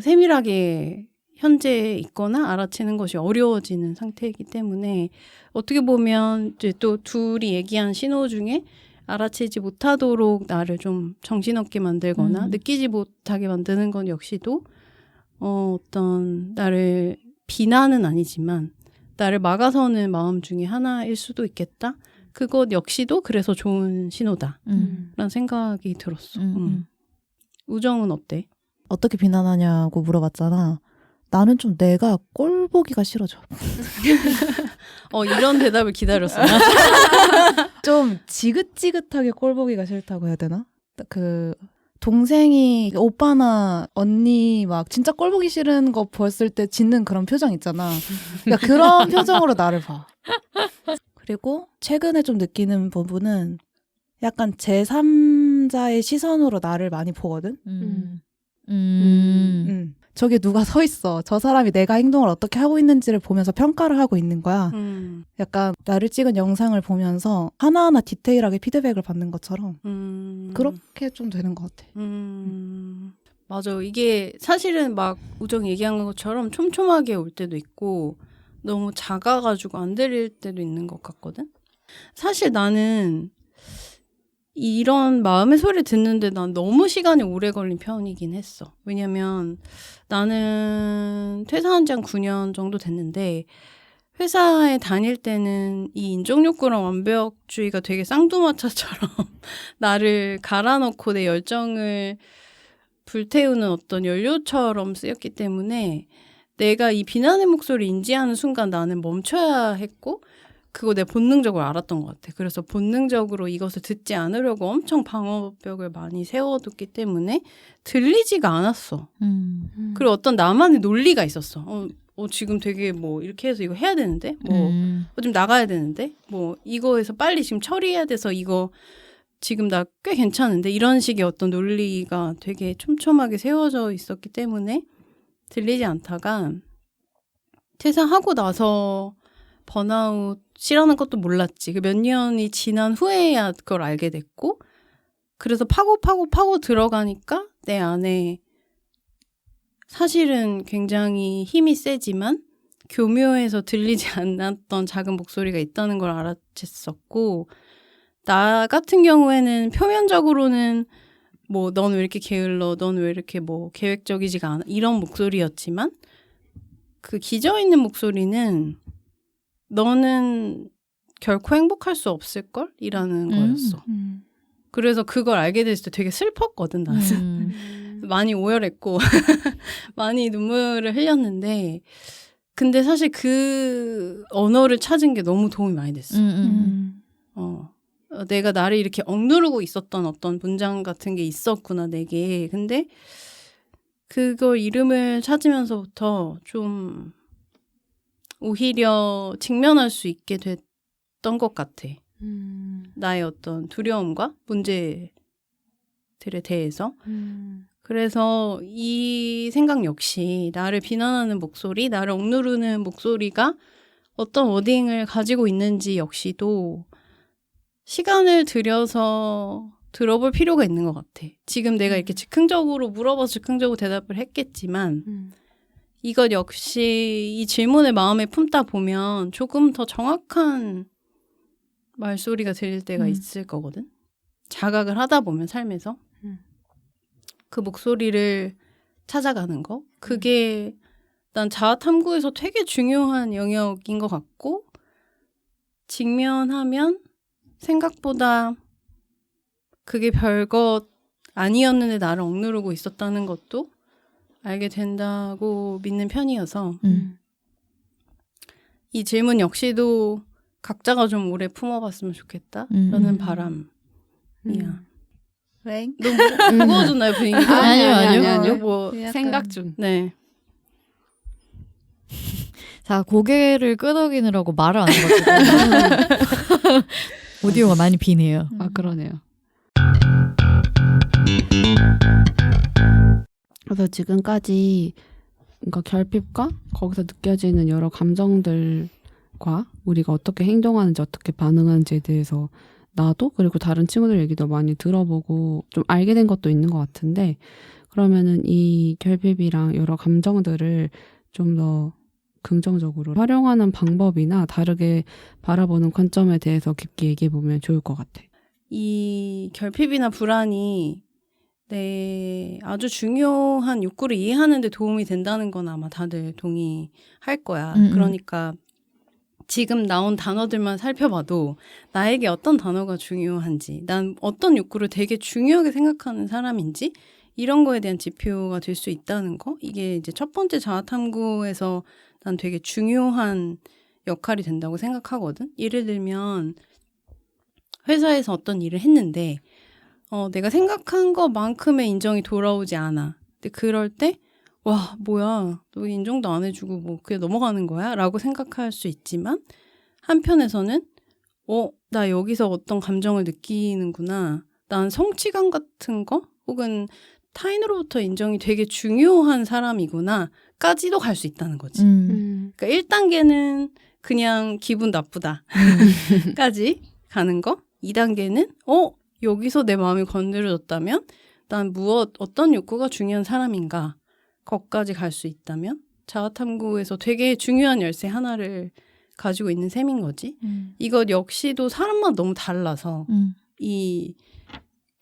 세밀하게 현재에 있거나 알아채는 것이 어려워지는 상태이기 때문에 어떻게 보면 이제 또 둘이 얘기한 신호 중에 알아채지 못하도록 나를 좀 정신없게 만들거나 느끼지 못하게 만드는 건 역시도 어떤 나를 비난은 아니지만 나를 막아서는 마음 중에 하나일 수도 있겠다. 그것 역시도 그래서 좋은 신호다. 라는 생각이 들었어. 우정은 어때? 어떻게 비난하냐고 물어봤잖아. 나는 좀 내가 꼴 보기가 싫어져. 이런 대답을 기다렸어. 좀 지긋지긋하게 꼴 보기가 싫다고 해야 되나? 동생이 오빠나 언니 막 진짜 꼴 보기 싫은 거 봤을 때 짓는 그런 표정 있잖아. 그러니까 그런 표정으로 나를 봐. 그리고 최근에 좀 느끼는 부분은 약간 제3자의 시선으로 나를 많이 보거든. 저기 누가 서 있어. 저 사람이 내가 행동을 어떻게 하고 있는지를 보면서 평가를 하고 있는 거야. 약간 나를 찍은 영상을 보면서 하나하나 디테일하게 피드백을 받는 것처럼 그렇게 좀 되는 것 같아. 맞아. 이게 사실은 막 우정 얘기한 것처럼 촘촘하게 올 때도 있고 너무 작아가지고 안 들릴 때도 있는 것 같거든. 사실 나는 이런 마음의 소리를 듣는데 난 너무 시간이 오래 걸린 편이긴 했어. 왜냐면 나는 퇴사한 지 한 9년 정도 됐는데 회사에 다닐 때는 이 인정욕구랑 완벽주의가 되게 쌍두마차처럼 나를 갈아넣고 내 열정을 불태우는 어떤 연료처럼 쓰였기 때문에 내가 이 비난의 목소리를 인지하는 순간 나는 멈춰야 했고 그거 내가 본능적으로 알았던 것 같아. 그래서 본능적으로 이것을 듣지 않으려고 엄청 방어벽을 많이 세워뒀기 때문에 들리지가 않았어. 그리고 어떤 나만의 논리가 있었어. 지금 되게 뭐 이렇게 해서 이거 해야 되는데? 좀 나가야 되는데? 뭐 이거에서 빨리 지금 처리해야 돼서 이거 지금 나 꽤 괜찮은데? 이런 식의 어떤 논리가 되게 촘촘하게 세워져 있었기 때문에 들리지 않다가 퇴사하고 나서 번아웃이라는 것도 몰랐지. 몇 년이 지난 후에야 그걸 알게 됐고 그래서 파고 들어가니까 내 안에 사실은 굉장히 힘이 세지만 교묘해서 들리지 않았던 작은 목소리가 있다는 걸 알아챘었고 나 같은 경우에는 표면적으로는 뭐 넌 왜 이렇게 게을러, 넌 왜 이렇게 뭐 계획적이지가 않아 이런 목소리였지만 그 기저 있는 목소리는 너는 결코 행복할 수 없을걸? 이라는 거였어. 그래서 그걸 알게 됐을 때 되게 슬펐거든, 나는. 많이 오열했고 많이 눈물을 흘렸는데 근데 사실 그 언어를 찾은 게 너무 도움이 많이 됐어. 내가 나를 이렇게 억누르고 있었던 어떤 문장 같은 게 있었구나, 내게. 근데 그걸 이름을 찾으면서부터 좀 오히려 직면할 수 있게 됐던 것 같아. 나의 어떤 두려움과 문제들에 대해서. 그래서 이 생각 역시 나를 비난하는 목소리, 나를 억누르는 목소리가 어떤 워딩을 가지고 있는지 역시도 시간을 들여서 들어볼 필요가 있는 것 같아. 지금 내가 이렇게 즉흥적으로 물어봐서 즉흥적으로 대답을 했겠지만 이것 역시 이 질문을 마음에 품다 보면 조금 더 정확한 말소리가 들릴 때가 있을 거거든. 자각을 하다 보면 삶에서 그 목소리를 찾아가는 거. 그게 난 자아 탐구에서 되게 중요한 영역인 것 같고 직면하면 생각보다 그게 별것 아니었는데 나를 억누르고 있었다는 것도 알게 된다고 믿는 편이어서 이 질문 역시도 각자가 좀 오래 품어봤으면 좋겠다라는 바람이야. 왜? 너무 무거워졌나요, 분위기? 아니요. 뭐 생각 중. 네. 자, 고개를 끄덕이느라고 말을 안 해가지고 오디오가 많이 비네요. 아, 그러네요. 그래서 지금까지 그러니까 결핍과 거기서 느껴지는 여러 감정들과 우리가 어떻게 행동하는지 어떻게 반응하는지에 대해서 나도 그리고 다른 친구들 얘기도 많이 들어보고 좀 알게 된 것도 있는 것 같은데 그러면은 이 결핍이랑 여러 감정들을 좀 더 긍정적으로 활용하는 방법이나 다르게 바라보는 관점에 대해서 깊게 얘기해 보면 좋을 것 같아. 이 결핍이나 불안이 내 아주 중요한 욕구를 이해하는 데 도움이 된다는 건 아마 다들 동의할 거야. 그러니까 지금 나온 단어들만 살펴봐도 나에게 어떤 단어가 중요한지, 난 어떤 욕구를 되게 중요하게 생각하는 사람인지 이런 거에 대한 지표가 될 수 있다는 거. 이게 이제 첫 번째 자아 탐구에서 난 되게 중요한 역할이 된다고 생각하거든. 예를 들면 회사에서 어떤 일을 했는데 내가 생각한 것만큼의 인정이 돌아오지 않아. 근데 그럴 때 와, 뭐야, 너 인정도 안 해주고 뭐 그냥 넘어가는 거야? 라고 생각할 수 있지만 한편에서는 나 여기서 어떤 감정을 느끼는구나. 난 성취감 같은 거 혹은 타인으로부터 인정이 되게 중요한 사람이구나 까지도 갈 수 있다는 거지. 그러니까 1단계는 그냥 기분 나쁘다 까지 가는 거. 2단계는 여기서 내 마음이 건드려졌다면 난 어떤 욕구가 중요한 사람인가 거기까지 갈 수 있다면 자아탐구에서 되게 중요한 열쇠 하나를 가지고 있는 셈인 거지. 이것 역시도 사람마다 너무 달라서 이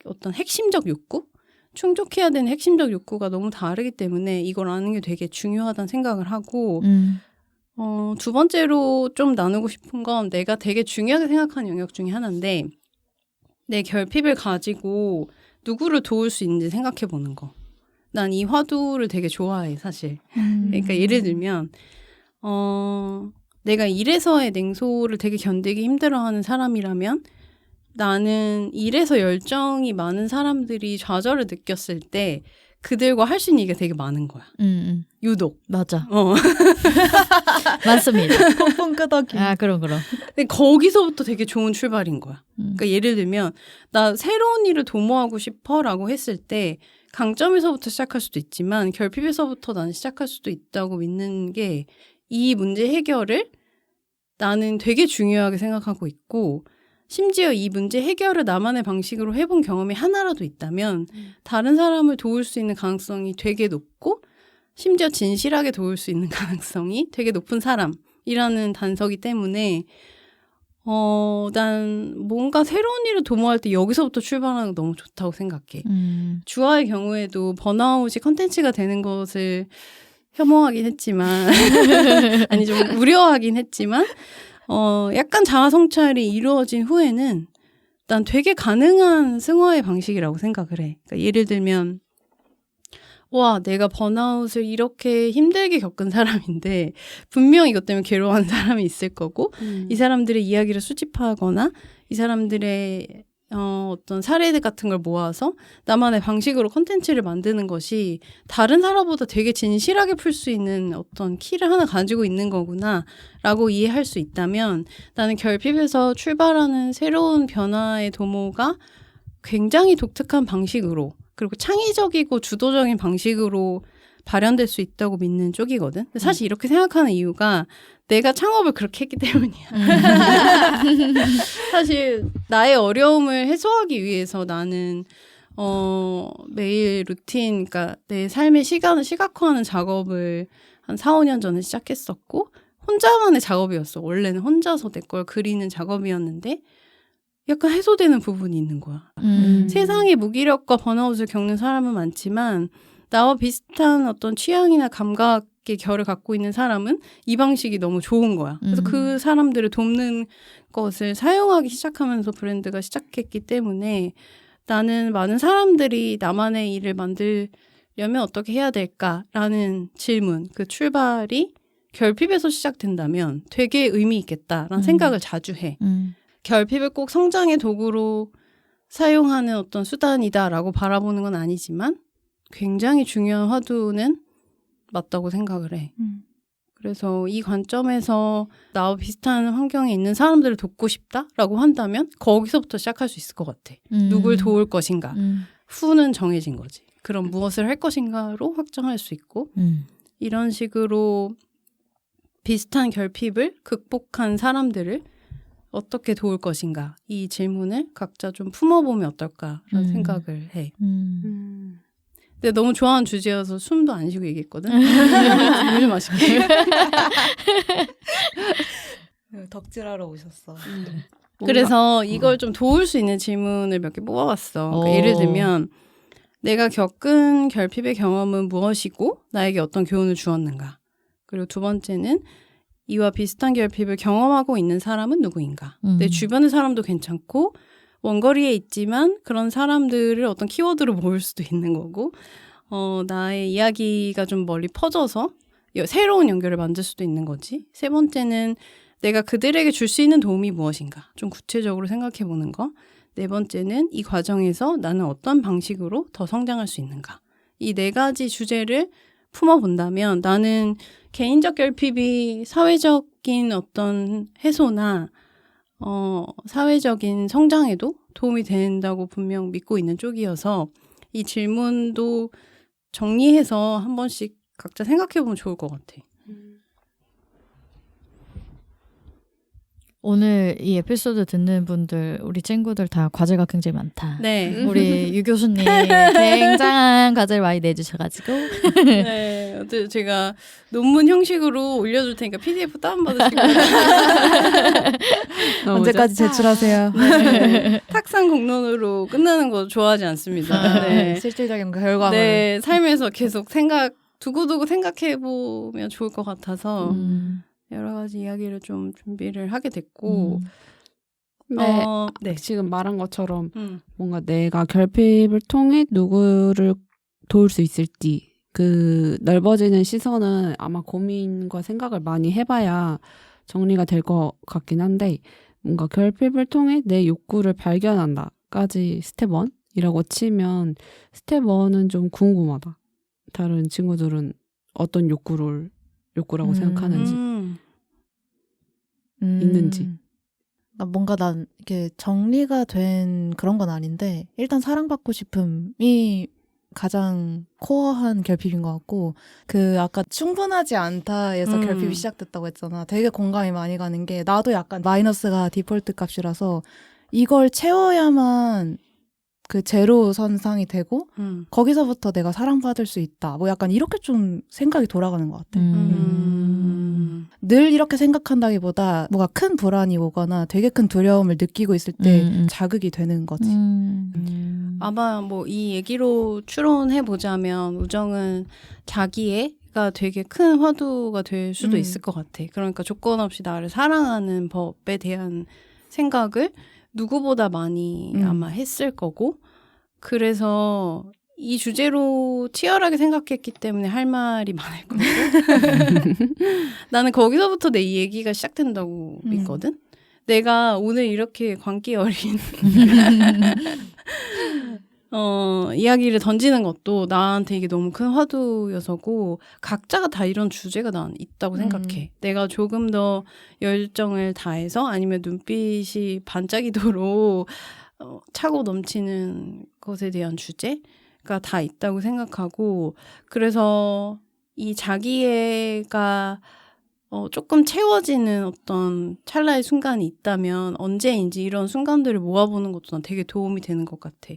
어떤 핵심적 욕구? 충족해야 되는 핵심적 욕구가 너무 다르기 때문에 이걸 아는 게 되게 중요하다는 생각을 하고 두 번째로 좀 나누고 싶은 건 내가 되게 중요하게 생각하는 영역 중에 하나인데 내 결핍을 가지고 누구를 도울 수 있는지 생각해 보는 거. 난 이 화두를 되게 좋아해, 사실. 그러니까 예를 들면 내가 일에서의 냉소를 되게 견디기 힘들어하는 사람이라면 나는 일에서 열정이 많은 사람들이 좌절을 느꼈을 때 그들과 할 수 있는 얘기가 되게 많은 거야. 유독. 맞아. 맞습니다. 펑펑 끄덕이. 그럼. 근데 거기서부터 되게 좋은 출발인 거야. 그러니까 예를 들면 나 새로운 일을 도모하고 싶어라고 했을 때 강점에서부터 시작할 수도 있지만 결핍에서부터 나는 시작할 수도 있다고 믿는 게 이 문제 해결을 나는 되게 중요하게 생각하고 있고 심지어 이 문제 해결을 나만의 방식으로 해본 경험이 하나라도 있다면 다른 사람을 도울 수 있는 가능성이 되게 높고 심지어 진실하게 도울 수 있는 가능성이 되게 높은 사람이라는 단서기 때문에 난 뭔가 새로운 일을 도모할 때 여기서부터 출발하는 거 너무 좋다고 생각해. 주아의 경우에도 번아웃이 컨텐츠가 되는 것을 혐오하긴 했지만 아니 좀 우려하긴 했지만 약간 자아 성찰이 이루어진 후에는 난 되게 가능한 승화의 방식이라고 생각을 해. 그러니까 예를 들면 와, 내가 번아웃을 이렇게 힘들게 겪은 사람인데 분명 이것 때문에 괴로워하는 사람이 있을 거고 이 사람들의 이야기를 수집하거나 이 사람들의 어떤 사례들 같은 걸 모아서 나만의 방식으로 콘텐츠를 만드는 것이 다른 사람보다 되게 진실하게 풀 수 있는 어떤 키를 하나 가지고 있는 거구나 라고 이해할 수 있다면 나는 결핍에서 출발하는 새로운 변화의 도모가 굉장히 독특한 방식으로 그리고 창의적이고 주도적인 방식으로 발현될 수 있다고 믿는 쪽이거든. 근데 사실 이렇게 생각하는 이유가 내가 창업을 그렇게 했기 때문이야. 사실 나의 어려움을 해소하기 위해서 나는 매일 루틴, 그러니까 내 삶의 시간을 시각화하는 작업을 한 4, 5년 전에 시작했었고 혼자만의 작업이었어. 원래는 혼자서 내 걸 그리는 작업이었는데 약간 해소되는 부분이 있는 거야. 세상에 무기력과 번아웃을 겪는 사람은 많지만 나와 비슷한 어떤 취향이나 감각의 결을 갖고 있는 사람은 이 방식이 너무 좋은 거야. 그래서 그 사람들을 돕는 것을 사용하기 시작하면서 브랜드가 시작했기 때문에 나는 많은 사람들이 나만의 일을 만들려면 어떻게 해야 될까라는 질문, 그 출발이 결핍에서 시작된다면 되게 의미 있겠다라는 생각을 자주 해. 결핍을 꼭 성장의 도구로 사용하는 어떤 수단이다라고 바라보는 건 아니지만 굉장히 중요한 화두는 맞다고 생각을 해. 그래서 이 관점에서 나와 비슷한 환경에 있는 사람들을 돕고 싶다라고 한다면 거기서부터 시작할 수 있을 것 같아. 누굴 도울 것인가. 후는 정해진 거지. 그럼 무엇을 할 것인가로 확정할 수 있고 이런 식으로 비슷한 결핍을 극복한 사람들을 어떻게 도울 것인가 이 질문을 각자 좀 품어보면 어떨까라는 생각을 해. 근데 너무 좋아하는 주제여서 숨도 안 쉬고 얘기했거든. 물 좀 마실게. 덕질하러 오셨어. 그래서 이걸 좀 도울 수 있는 질문을 몇 개 뽑아봤어. 그러니까 예를 들면 내가 겪은 결핍의 경험은 무엇이고 나에게 어떤 교훈을 주었는가. 그리고 두 번째는 이와 비슷한 결핍을 경험하고 있는 사람은 누구인가. 내 주변의 사람도 괜찮고 원거리에 있지만 그런 사람들을 어떤 키워드로 모을 수도 있는 거고 나의 이야기가 좀 멀리 퍼져서 새로운 연결을 만들 수도 있는 거지. 세 번째는 내가 그들에게 줄 수 있는 도움이 무엇인가. 좀 구체적으로 생각해 보는 거. 네 번째는 이 과정에서 나는 어떤 방식으로 더 성장할 수 있는가. 이 네 가지 주제를 품어본다면 나는 개인적 결핍이 사회적인 어떤 해소나 사회적인 성장에도 도움이 된다고 분명 믿고 있는 쪽이어서 이 질문도 정리해서 한 번씩 각자 생각해보면 좋을 것 같아. 오늘 이 에피소드 듣는 분들 우리 친구들 다 과제가 굉장히 많다. 네. 우리 유 교수님 굉장한 과제를 많이 내주셔가지고 네. 제가 논문 형식으로 올려줄 테니까 PDF 다운받으시고 언제까지 제출하세요? 네. 탁상 공론으로 끝나는 거 좋아하지 않습니다. 네. 실질적인 결과물. 네. 삶에서 계속 두고두고 생각해보면 좋을 것 같아서 여러 가지 이야기를 좀 준비를 하게 됐고 네. 지금 말한 것처럼 뭔가 내가 결핍을 통해 누구를 도울 수 있을지 그 넓어지는 시선은 아마 고민과 생각을 많이 해봐야 정리가 될 것 같긴 한데 뭔가 결핍을 통해 내 욕구를 발견한다까지 스텝 1이라고 치면 스텝 1은 좀 궁금하다. 다른 친구들은 어떤 욕구라고 생각하는지 있는지. 뭔가 난 이렇게 정리가 된 그런 건 아닌데 일단 사랑받고 싶음이 가장 코어한 결핍인 것 같고 그 아까 충분하지 않다에서 결핍이 시작됐다고 했잖아. 되게 공감이 많이 가는 게 나도 약간 마이너스가 디폴트 값이라서 이걸 채워야만 그 제로 선상이 되고 거기서부터 내가 사랑받을 수 있다. 뭐 약간 이렇게 좀 생각이 돌아가는 것 같아. 늘 이렇게 생각한다기보다 뭐가 큰 불안이 오거나 되게 큰 두려움을 느끼고 있을 때 자극이 되는 거지. 아마 뭐 이 얘기로 추론해 보자면 우정은 자기의 가 되게 큰 화두가 될 수도 음. 있을 것 같아. 그러니까 조건 없이 나를 사랑하는 법에 대한 생각을 누구보다 많이 아마 했을 거고, 그래서 이 주제로 치열하게 생각했기 때문에 할 말이 많을 거고 나는 거기서부터 내 이 얘기가 시작된다고 믿거든. 내가 오늘 이렇게 광기 어린 이야기를 던지는 것도 나한테 이게 너무 큰 화두여서고, 각자가 다 이런 주제가 난 있다고 생각해. 내가 조금 더 열정을 다해서 아니면 눈빛이 반짝이도록 차고 넘치는 것에 대한 주제가 다 있다고 생각하고, 그래서 이 자기애가 조금 채워지는 어떤 찰나의 순간이 있다면 언제인지 이런 순간들을 모아보는 것도 난 되게 도움이 되는 것 같아.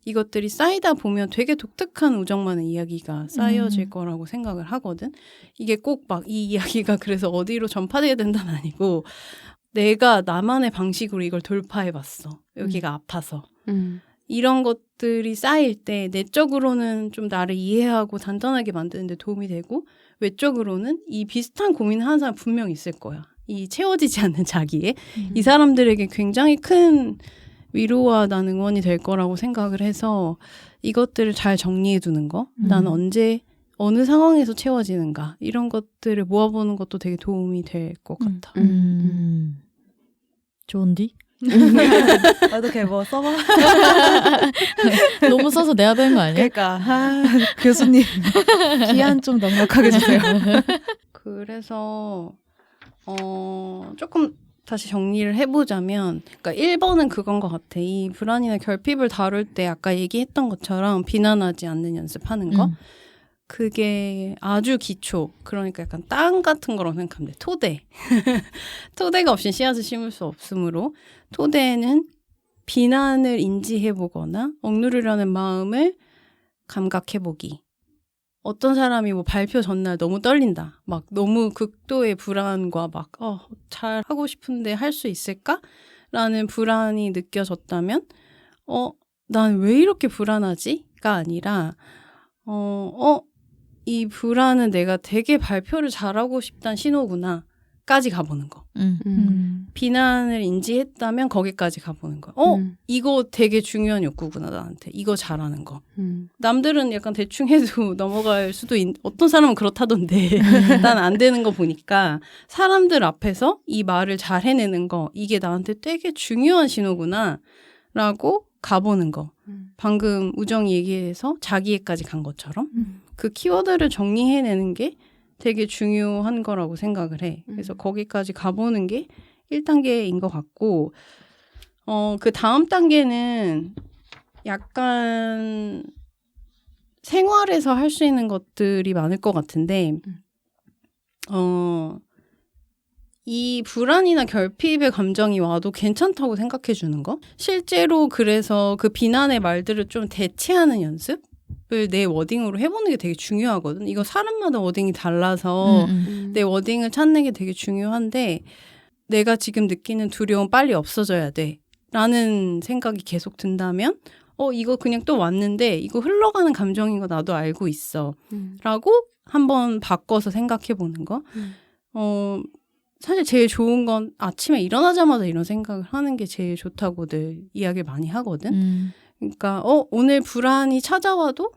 이것들이 쌓이다 보면 되게 독특한 우정만의 이야기가 쌓여질 거라고 생각을 하거든. 이게 꼭 막 이 이야기가 그래서 어디로 전파돼야 된다는 아니고, 내가 나만의 방식으로 이걸 돌파해봤어. 여기가 아파서. 이런 것들이 쌓일 때 내적으로는 좀 나를 이해하고 단단하게 만드는 데 도움이 되고, 외적으로는 이 비슷한 고민을 하는 사람 분명 있을 거야. 이 채워지지 않는 자기애. 이 사람들에게 굉장히 큰 위로와 난 응원이 될 거라고 생각을 해서 이것들을 잘 정리해 두는 거. 난 언제 어느 상황에서 채워지는가. 이런 것들을 모아보는 것도 되게 도움이 될 것 같아. 좋은디? 나도 걔 뭐 써봐. 너무 써서 내야 되는 거 아니야? 그러니까 교수님 기한 좀 넉넉하게 주세요. 그래서 조금 다시 정리를 해보자면, 그러니까 1번은 그건 것 같아. 이 불안이나 결핍을 다룰 때 아까 얘기했던 것처럼 비난하지 않는 연습하는 거. 그게 아주 기초, 그러니까 약간 땅 같은 거라고 생각하면 돼. 토대. 토대가 없이 씨앗을 심을 수 없으므로 토대는 비난을 인지해보거나 억누르려는 마음을 감각해보기. 어떤 사람이 뭐 발표 전날 너무 떨린다. 막 너무 극도의 불안과 막 잘 하고 싶은데 할 수 있을까? 라는 불안이 느껴졌다면 난 왜 이렇게 불안하지?가 아니라 이 불안은 내가 되게 발표를 잘하고 싶다는 신호구나 까지 가보는 거. 비난을 인지했다면 거기까지 가보는 거. 이거 되게 중요한 욕구구나 나한테. 이거 잘하는 거. 남들은 약간 대충 해도 넘어갈 수도 어떤 사람은 그렇다던데 난 안 되는 거 보니까 사람들 앞에서 이 말을 잘 해내는 거, 이게 나한테 되게 중요한 신호구나 라고 가보는 거. 방금 우정이 얘기해서 자기애까지 간 것처럼 그 키워드를 정리해내는 게 되게 중요한 거라고 생각을 해. 그래서 거기까지 가보는 게 1단계인 것 같고, 그 다음 단계는 약간 생활에서 할 수 있는 것들이 많을 것 같은데, 이 불안이나 결핍의 감정이 와도 괜찮다고 생각해 주는 거? 실제로 그래서 그 비난의 말들을 좀 대체하는 연습? 을 내 워딩으로 해보는 게 되게 중요하거든. 이거 사람마다 워딩이 달라서 내 워딩을 찾는 게 되게 중요한데, 내가 지금 느끼는 두려움 빨리 없어져야 돼 라는 생각이 계속 든다면 이거 그냥 또 왔는데 이거 흘러가는 감정인 거 나도 알고 있어 라고 한번 바꿔서 생각해 보는 거. 사실 제일 좋은 건 아침에 일어나자마자 이런 생각을 하는 게 제일 좋다고들 이야기를 많이 하거든. 그러니까 오늘 불안이 찾아와도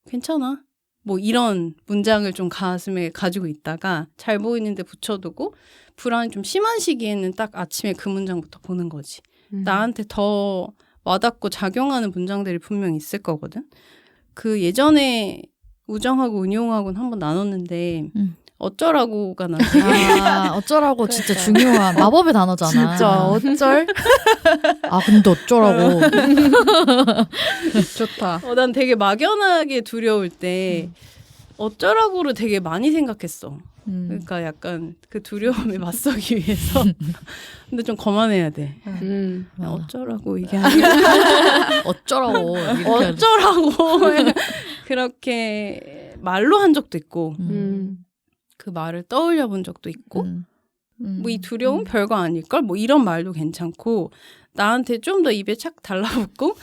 괜찮아. 뭐 이런 문장을 좀 가슴에 가지고 있다가 잘 보이는데 붙여두고, 불안이 좀 심한 시기에는 딱 아침에 그 문장부터 보는 거지. 나한테 더 와닿고 작용하는 문장들이 분명 있을 거거든. 그 예전에 우정하고 은용하고는 한번 나눴는데 어쩌라고가 난 되게 어쩌라고 진짜 중요한 마법의 단어잖아. 진짜 어쩔? 근데 어쩌라고. 좋다. 난 되게 막연하게 두려울 때 어쩌라고를 되게 많이 생각했어. 그러니까 약간 그 두려움에 맞서기 위해서. 근데 좀 거만해야 돼. 어쩌라고 이게 아니라 어쩌라고. 어쩌라고 그렇게 말로 한 적도 있고 그 말을 떠올려 본 적도 있고 뭐 이 두려움 별거 아닐걸? 뭐 이런 말도 괜찮고, 나한테 좀 더 입에 착 달라붙고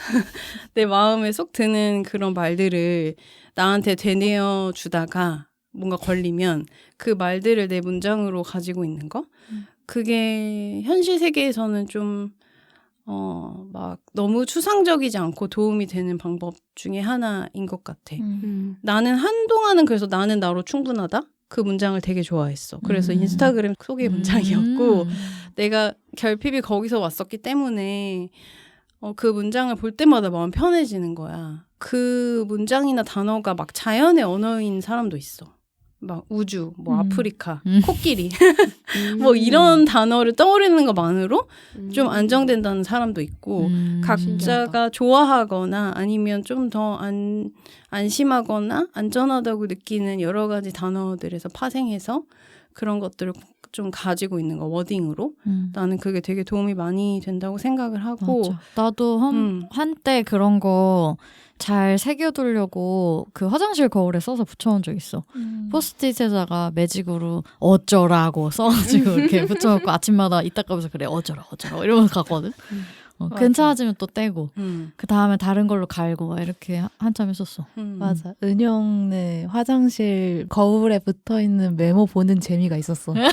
내 마음에 쏙 드는 그런 말들을 나한테 되뇌어 주다가 뭔가 걸리면 그 말들을 내 문장으로 가지고 있는 거 그게 현실 세계에서는 좀 막 너무 추상적이지 않고 도움이 되는 방법 중에 하나인 것 같아. 나는 한동안은 그래서 나는 나로 충분하다? 그 문장을 되게 좋아했어. 그래서 인스타그램 소개 문장이었고 내가 결핍이 거기서 왔었기 때문에 그 문장을 볼 때마다 마음 편해지는 거야. 그 문장이나 단어가 막 자연의 언어인 사람도 있어. 막 우주, 뭐 아프리카, 코끼리 뭐 이런 단어를 떠올리는 것만으로 좀 안정된다는 사람도 있고 각자가 신기하다. 좋아하거나 아니면 좀 더 안심하거나 안전하다고 느끼는 여러 가지 단어들에서 파생해서 그런 것들을 좀 가지고 있는 거 워딩으로 나는 그게 되게 도움이 많이 된다고 생각을 하고 맞아. 나도 한때 그런 거 잘 새겨두려고 그 화장실 거울에 써서 붙여온 적 있어. 포스트잇에다가 매직으로 어쩌라고 써가지고 이렇게 붙여놓고 아침마다 이따 가면서 그래 어쩌라 이러면서 갔거든. 괜찮아지면 또 떼고 그 다음에 다른 걸로 갈고 막 이렇게 한참 했었어. 맞아. 은용네 화장실 거울에 붙어있는 메모 보는 재미가 있었어. 맞아.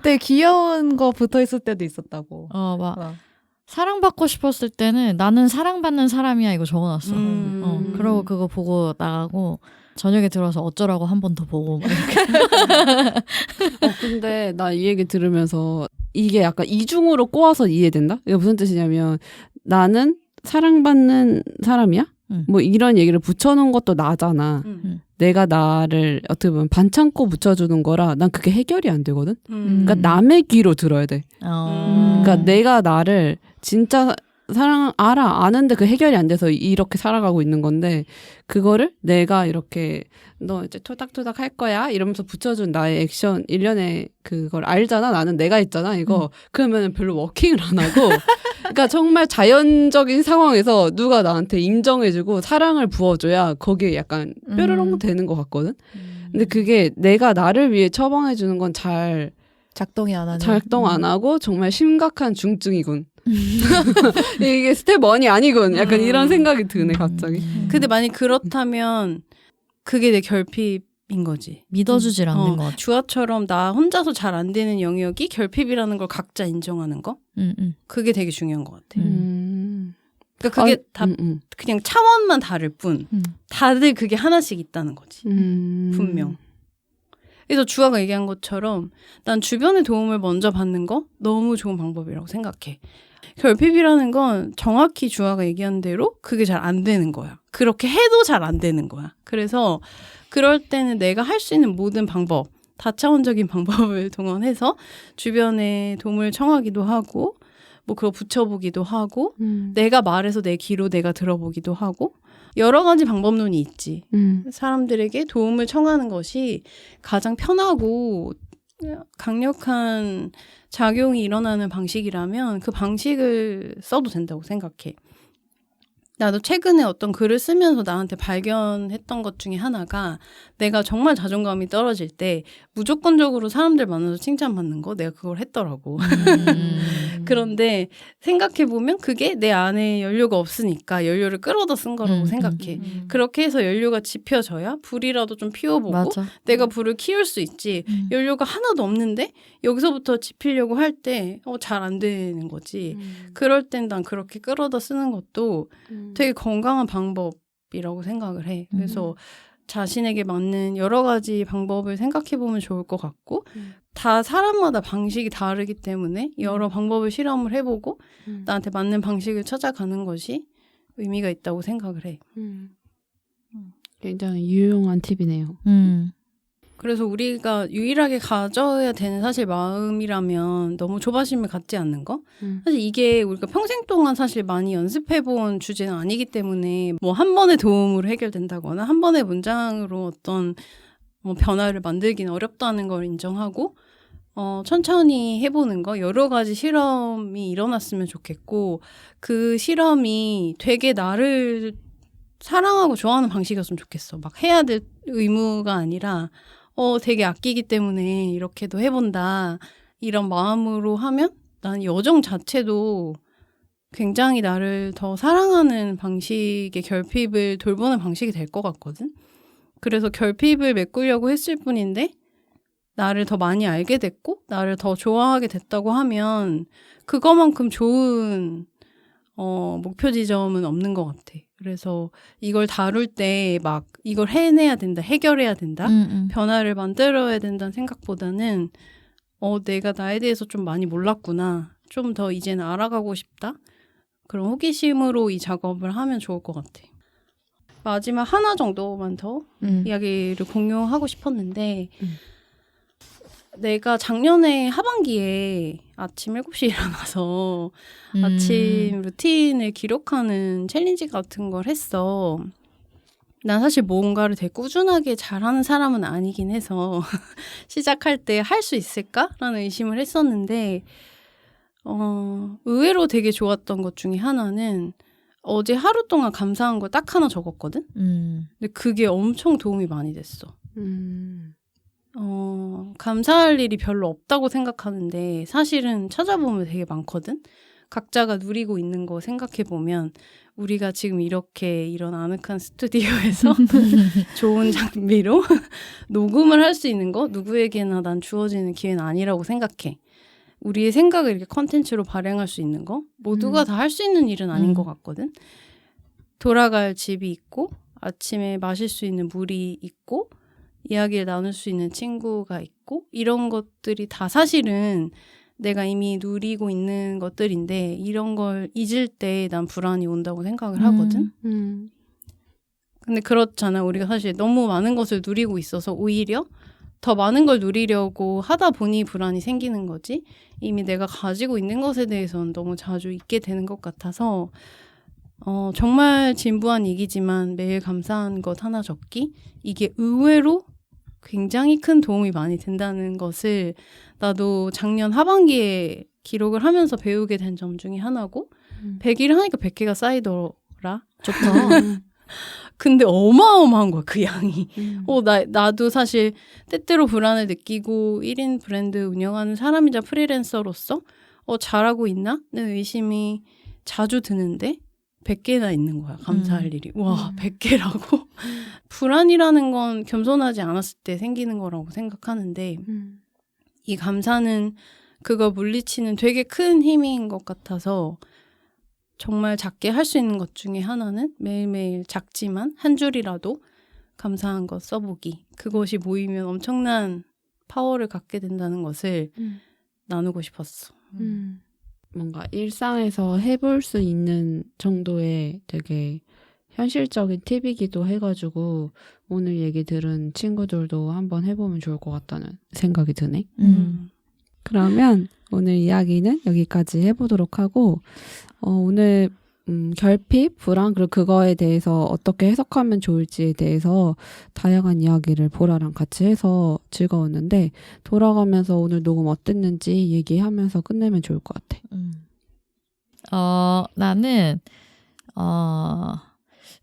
되게 귀여운 거 붙어있을 때도 있었다고. 막 사랑받고 싶었을 때는 나는 사랑받는 사람이야 이거 적어놨어. 그러고 그거 보고 나가고 저녁에 들어서 어쩌라고 한 번 더 보고 막 이렇게. 근데 나 이 얘기 들으면서 이게 약간 이중으로 꼬아서 이해된다? 이게 무슨 뜻이냐면 나는 사랑받는 사람이야? 뭐 이런 얘기를 붙여놓은 것도 나잖아. 내가 나를 어떻게 보면 반창고 붙여주는 거라 난 그게 해결이 안 되거든? 그러니까 남의 귀로 들어야 돼. 그러니까 내가 나를 진짜 아는데 그 해결이 안 돼서 이렇게 살아가고 있는 건데 그거를 내가 이렇게 너 이제 토닥토닥 할 거야 이러면서 붙여준 나의 액션 일련의 그걸 알잖아. 나는 내가 했잖아 이거. 그러면 별로 워킹을 안 하고 그러니까 정말 자연적인 상황에서 누가 나한테 인정해주고 사랑을 부어줘야 거기에 약간 뾰로롱 되는 것 같거든. 근데 그게 내가 나를 위해 처방해주는 건 잘 작동이 안 하는. 작동 안 하고 정말 심각한 중증이군. 이게 스텝 1이 아니군. 약간 이런 생각이 드네 갑자기. 근데 만약 그렇다면 그게 내 결핍인 거지. 믿어주질 않는 것 같아. 주아처럼 나 혼자서 잘 안 되는 영역이 결핍이라는 걸 각자 인정하는 거? 그게 되게 중요한 것 같아. 그러니까 그게 다 그냥 차원만 다를 뿐 다들 그게 하나씩 있다는 거지. 분명. 그래서 주아가 얘기한 것처럼 난 주변의 도움을 먼저 받는 거 너무 좋은 방법이라고 생각해. 결핍이라는 건 정확히 주아가 얘기한 대로 그게 잘 안 되는 거야. 그렇게 해도 잘 안 되는 거야. 그래서 그럴 때는 내가 할 수 있는 모든 방법, 다차원적인 방법을 동원해서 주변에 도움을 청하기도 하고 뭐 그거 붙여보기도 하고 내가 말해서 내 귀로 내가 들어보기도 하고 여러 가지 방법론이 있지. 사람들에게 도움을 청하는 것이 가장 편하고 강력한 작용이 일어나는 방식이라면 그 방식을 써도 된다고 생각해. 나도 최근에 어떤 글을 쓰면서 나한테 발견했던 것 중에 하나가 내가 정말 자존감이 떨어질 때 무조건적으로 사람들 만나서 칭찬받는 거 내가 그걸 했더라고. 그런데 생각해보면 그게 내 안에 연료가 없으니까 연료를 끌어다 쓴 거라고 생각해. 그렇게 해서 연료가 지펴져야 불이라도 좀 피워보고 맞아. 내가 불을 키울 수 있지. 연료가 하나도 없는데 여기서부터 지피려고 할 때 잘 안 되는 거지. 그럴 땐 난 그렇게 끌어다 쓰는 것도 되게 건강한 방법이라고 생각을 해. 그래서 자신에게 맞는 여러 가지 방법을 생각해보면 좋을 것 같고 다 사람마다 방식이 다르기 때문에 여러 방법을 실험을 해보고 나한테 맞는 방식을 찾아가는 것이 의미가 있다고 생각을 해. 굉장히 유용한 팁이네요. 그래서 우리가 유일하게 가져야 되는 사실 마음이라면 너무 조바심을 갖지 않는 거? 사실 이게 우리가 평생 동안 사실 많이 연습해본 주제는 아니기 때문에 뭐 한 번의 도움으로 해결된다거나 한 번의 문장으로 어떤 뭐 변화를 만들기는 어렵다는 걸 인정하고 천천히 해보는 거 여러 가지 실험이 일어났으면 좋겠고 그 실험이 되게 나를 사랑하고 좋아하는 방식이었으면 좋겠어. 막 해야 될 의무가 아니라 되게 아끼기 때문에 이렇게도 해본다. 이런 마음으로 하면 난 여정 자체도 굉장히 나를 더 사랑하는 방식의 결핍을 돌보는 방식이 될 것 같거든. 그래서 결핍을 메꾸려고 했을 뿐인데 나를 더 많이 알게 됐고 나를 더 좋아하게 됐다고 하면 그거만큼 좋은 목표 지점은 없는 것 같아. 그래서 이걸 다룰 때 막 이걸 해내야 된다, 해결해야 된다, 변화를 만들어야 된다는 생각보다는 내가 나에 대해서 좀 많이 몰랐구나, 좀 더 이제는 알아가고 싶다, 그런 호기심으로 이 작업을 하면 좋을 것 같아. 마지막 하나 정도만 더 이야기를 공유하고 싶었는데 내가 작년에 하반기에 아침 7시에 일어나서 아침 루틴을 기록하는 챌린지 같은 걸 했어. 난 사실 뭔가를 되게 꾸준하게 잘하는 사람은 아니긴 해서 시작할 때 할 수 있을까라는 의심을 했었는데 의외로 되게 좋았던 것 중에 하나는 어제 하루 동안 감사한 걸 딱 하나 적었거든? 근데 그게 엄청 도움이 많이 됐어. 감사할 일이 별로 없다고 생각하는데 사실은 찾아보면 되게 많거든? 각자가 누리고 있는 거 생각해보면 우리가 지금 이렇게 이런 아늑한 스튜디오에서 좋은 장비로 녹음을 할 수 있는 거 누구에게나 난 주어지는 기회는 아니라고 생각해. 우리의 생각을 이렇게 컨텐츠로 발행할 수 있는 거 모두가 다 할 수 있는 일은 아닌 것 같거든. 돌아갈 집이 있고 아침에 마실 수 있는 물이 있고 이야기를 나눌 수 있는 친구가 있고 이런 것들이 다 사실은 내가 이미 누리고 있는 것들인데 이런 걸 잊을 때 난 불안이 온다고 생각을 하거든. 근데 그렇잖아. 우리가 사실 너무 많은 것을 누리고 있어서 오히려 더 많은 걸 누리려고 하다 보니 불안이 생기는 거지. 이미 내가 가지고 있는 것에 대해서는 너무 자주 잊게 되는 것 같아서 정말 진부한 얘기지만 매일 감사한 것 하나 적기, 이게 의외로 굉장히 큰 도움이 많이 된다는 것을 나도 작년 하반기에 기록을 하면서 배우게 된 점 중에 하나고 100일 하니까 100개가 쌓이더라. 좋다. 근데 어마어마한 거야, 그 양이. 나도 사실 때때로 불안을 느끼고 1인 브랜드 운영하는 사람이자 프리랜서로서 잘하고 있나? 는 의심이 자주 드는데 100개나 있는 거야, 감사할 일이. 와, 100개라고? 불안이라는 건 겸손하지 않았을 때 생기는 거라고 생각하는데 이 감사는 그거 물리치는 되게 큰 힘인 것 같아서 정말 작게 할 수 있는 것 중에 하나는 매일매일 작지만 한 줄이라도 감사한 것 써보기. 그것이 모이면 엄청난 파워를 갖게 된다는 것을 나누고 싶었어. 뭔가 일상에서 해볼 수 있는 정도의 되게 현실적인 팁이기도 해가지고 오늘 얘기 들은 친구들도 한번 해보면 좋을 것 같다는 생각이 드네. 그러면 오늘 이야기는 여기까지 해보도록 하고 오늘 결핍, 불안, 그리고 그거에 대해서 어떻게 해석하면 좋을지에 대해서 다양한 이야기를 보라랑 같이 해서 즐거웠는데 돌아가면서 오늘 녹음 어땠는지 얘기하면서 끝내면 좋을 것 같아. 나는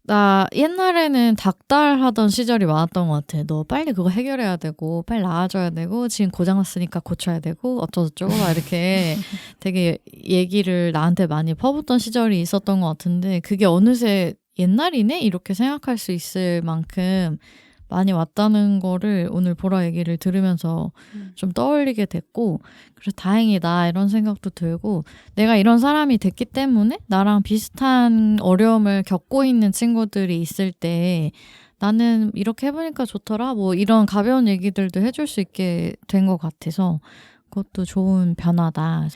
나 옛날에는 닥달하던 시절이 많았던 것 같아. 너 빨리 그거 해결해야 되고 빨리 나아져야 되고 지금 고장났으니까 고쳐야 되고 어쩌고저쩌고 막 이렇게 되게 얘기를 나한테 많이 퍼붓던 시절이 있었던 것 같은데 그게 어느새 옛날이네? 이렇게 생각할 수 있을 만큼 많이 왔다는 거를 오늘 보라 얘기를 들으면서 좀 떠올리게 됐고 그래서 다행이다 이런 생각도 들고 내가 이런 사람이 됐기 때문에 나랑 비슷한 어려움을 겪고 있는 친구들이 있을 때 나는 이렇게 해보니까 좋더라 뭐 이런 가벼운 얘기들도 해줄 수 있게 된 것 같아서 그것도 좋은 변화다.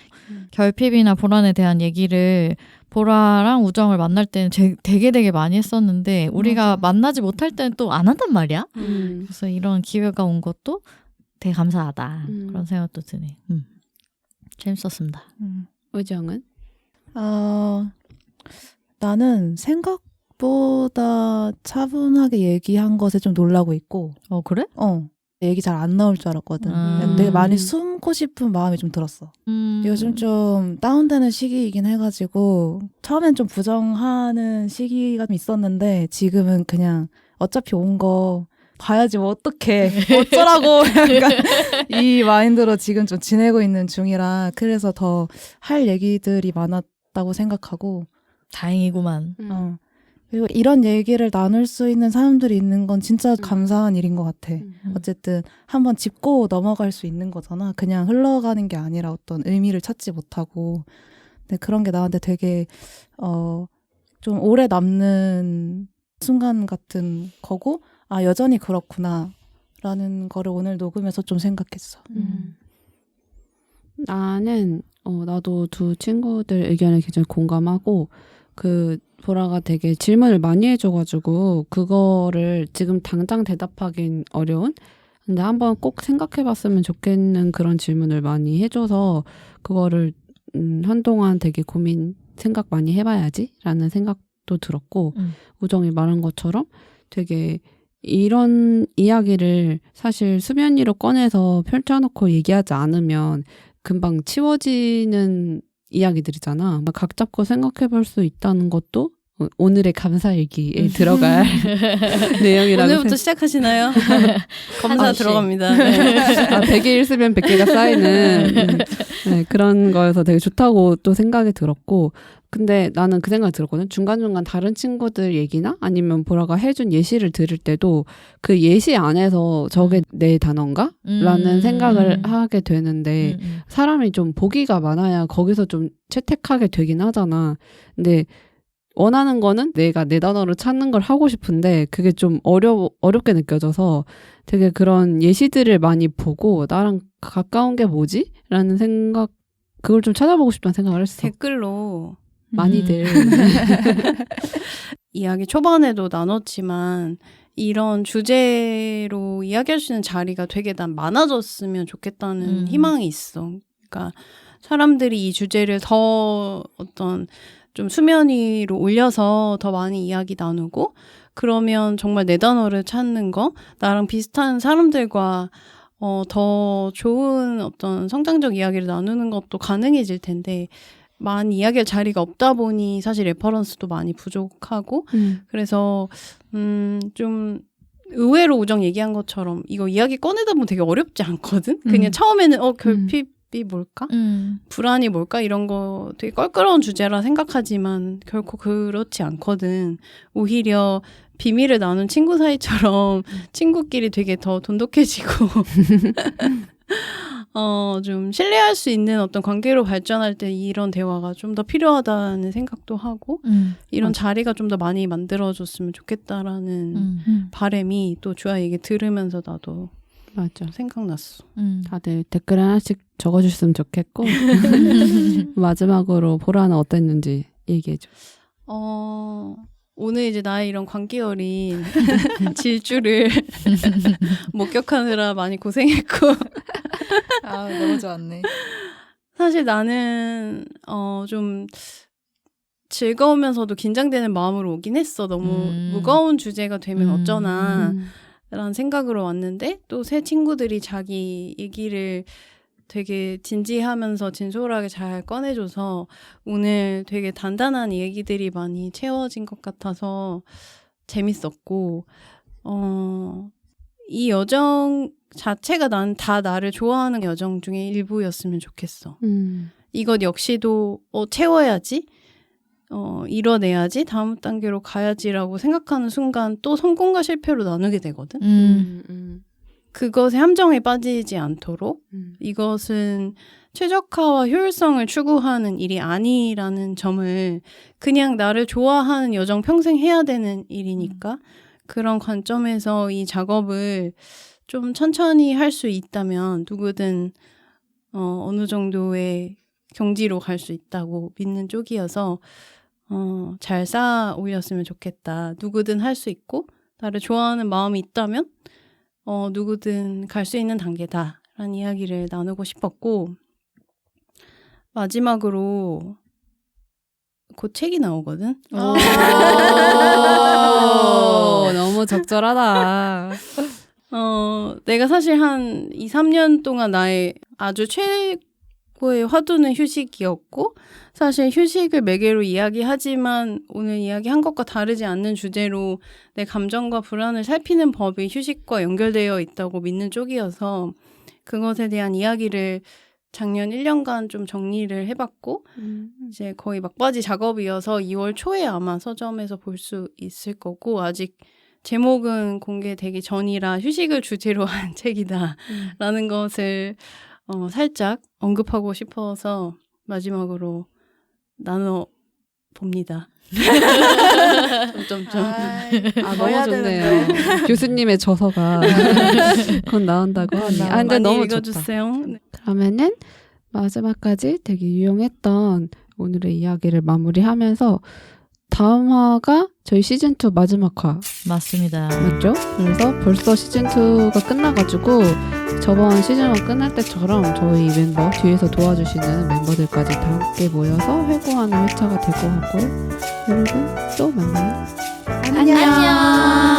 결핍이나 불안에 대한 얘기를 보라랑 우정을 만날 때는 되게 많이 했었는데 우리가 만나지 못할 때는 또 안 한단 말이야. 그래서 이런 기회가 온 것도 되게 감사하다. 그런 생각도 드네. 재밌었습니다. 우정은? 나는 생각보다 차분하게 얘기한 것에 좀 놀라고 있고. 그래? 얘기 잘 안 나올 줄 알았거든. 되게 많이 숨고 싶은 마음이 좀 들었어. 요즘 좀 다운되는 시기이긴 해가지고 처음엔 좀 부정하는 시기가 좀 있었는데 지금은 그냥 어차피 온 거 봐야지 뭐 어떡해 어쩌라고 약간 이 마인드로 지금 좀 지내고 있는 중이라 그래서 더 할 얘기들이 많았다고 생각하고 다행이구만. 그리고 이런 얘기를 나눌 수 있는 사람들이 있는 건 진짜 감사한 일인 것 같아. 어쨌든 한번 짚고 넘어갈 수 있는 거잖아. 그냥 흘러가는 게 아니라 어떤 의미를 찾지 못하고. 근데 그런 게 나한테 되게 좀 오래 남는 순간 같은 거고, 아, 여전히 그렇구나 라는 거를 오늘 녹음해서 좀 생각했어. 나는 나도 두 친구들 의견에 굉장히 공감하고 보라가 되게 질문을 많이 해줘가지고 그거를 지금 당장 대답하긴 어려운 근데 한번 꼭 생각해봤으면 좋겠는 그런 질문을 많이 해줘서 그거를 한동안 되게 생각 많이 해봐야지 라는 생각도 들었고 우정이 말한 것처럼 되게 이런 이야기를 사실 수면 위로 꺼내서 펼쳐놓고 얘기하지 않으면 금방 치워지는 이야기들이잖아. 각 잡고 생각해볼 수 있다는 것도 오늘의 감사일기에 들어갈 내용이라고 오늘부터 시작하시나요? 검사 하나씩. 들어갑니다. 네. 100개 일쓰면 100개가 쌓이는 네, 그런 거여서 되게 좋다고 또 생각이 들었고 근데 나는 그 생각이 들었거든. 중간중간 다른 친구들 얘기나 아니면 보라가 해준 예시를 들을 때도 그 예시 안에서 저게 내 단어인가? 라는 생각을 하게 되는데 사람이 좀 보기가 많아야 거기서 좀 채택하게 되긴 하잖아. 근데 원하는 거는 내가 내 단어를 찾는 걸 하고 싶은데 그게 좀 어렵게 느껴져서 되게 그런 예시들을 많이 보고 나랑 가까운 게 뭐지? 라는 생각 그걸 좀 찾아보고 싶다는 생각을 했어. 댓글로 많이들 이야기 초반에도 나눴지만 이런 주제로 이야기할 수 있는 자리가 되게 난 많아졌으면 좋겠다는 희망이 있어. 그러니까 사람들이 이 주제를 더 어떤 좀 수면 위로 올려서 더 많이 이야기 나누고 그러면 정말 내 단어를 찾는 거 나랑 비슷한 사람들과 더 좋은 어떤 성장적 이야기를 나누는 것도 가능해질 텐데 많이 이야기할 자리가 없다 보니 사실 레퍼런스도 많이 부족하고 그래서 좀 의외로 우정 얘기한 것처럼 이거 이야기 꺼내다 보면 되게 어렵지 않거든? 그냥 처음에는 결핍이 뭘까? 불안이 뭘까? 이런 거 되게 껄끄러운 주제라 생각하지만 결코 그렇지 않거든. 오히려 비밀을 나눈 친구 사이처럼 친구끼리 되게 더 돈독해지고 좀 신뢰할 수 있는 어떤 관계로 발전할 때 이런 대화가 좀 더 필요하다는 생각도 하고 이런 자리가 좀 더 많이 만들어줬으면 좋겠다라는 바람이 또 주아 얘기 들으면서 나도 맞아. 생각났어. 다들 댓글 하나씩 적어주셨으면 좋겠고 마지막으로 보라는 어땠는지 얘기해줘. 오늘 이제 나의 이런 관계 어린 질주를 목격하느라 많이 고생했고 아, 너무 좋았네. 사실 나는 좀 즐거우면서도 긴장되는 마음으로 오긴 했어. 너무 무거운 주제가 되면 어쩌나 라는 생각으로 왔는데 또 새 친구들이 자기 얘기를 되게 진지하면서 진솔하게 잘 꺼내줘서 오늘 되게 단단한 얘기들이 많이 채워진 것 같아서 재밌었고 이 여정 자체가 난 다 나를 좋아하는 여정 중에 일부였으면 좋겠어. 이것 역시도 채워야지 이뤄내야지 다음 단계로 가야지라고 생각하는 순간 또 성공과 실패로 나누게 되거든. 그것의 함정에 빠지지 않도록 이것은 최적화와 효율성을 추구하는 일이 아니라는 점을 그냥 나를 좋아하는 여정 평생 해야 되는 일이니까 그런 관점에서 이 작업을 좀 천천히 할 수 있다면 누구든 어느 정도의 경지로 갈 수 있다고 믿는 쪽이어서 잘 쌓아 올렸으면 좋겠다. 누구든 할 수 있고 나를 좋아하는 마음이 있다면 누구든 갈 수 있는 단계다라는 이야기를 나누고 싶었고 마지막으로 곧 책이 나오거든. 너무 적절하다. 내가 사실 한 2, 3년 동안 나의 아주 최고의 화두는 휴식이었고 사실 휴식을 매개로 이야기하지만 오늘 이야기한 것과 다르지 않는 주제로 내 감정과 불안을 살피는 법이 휴식과 연결되어 있다고 믿는 쪽이어서 그것에 대한 이야기를 작년 1년간 좀 정리를 해봤고 이제 거의 막바지 작업이어서 2월 초에 아마 서점에서 볼 수 있을 거고 아직 제목은 공개되기 전이라 휴식을 주제로 한 책이다라는 것을 살짝 언급하고 싶어서 마지막으로 나눠 봅니다. 점점점. 너무 좋네요. 교수님의 저서가 곧 나온다고 하니. 근데 많이 너무 읽어주세요. 좋다. 그러면은 마지막까지 되게 유용했던 오늘의 이야기를 마무리하면서 다음 화가 저희 시즌2 마지막 화 맞습니다. 맞죠? 그래서 벌써 시즌2가 끝나가지고 저번 시즌1 끝날 때처럼 저희 멤버 뒤에서 도와주시는 멤버들까지 다 함께 모여서 회고하는 회차가 될 것 같고요. 여러분 또 만나요. 안녕.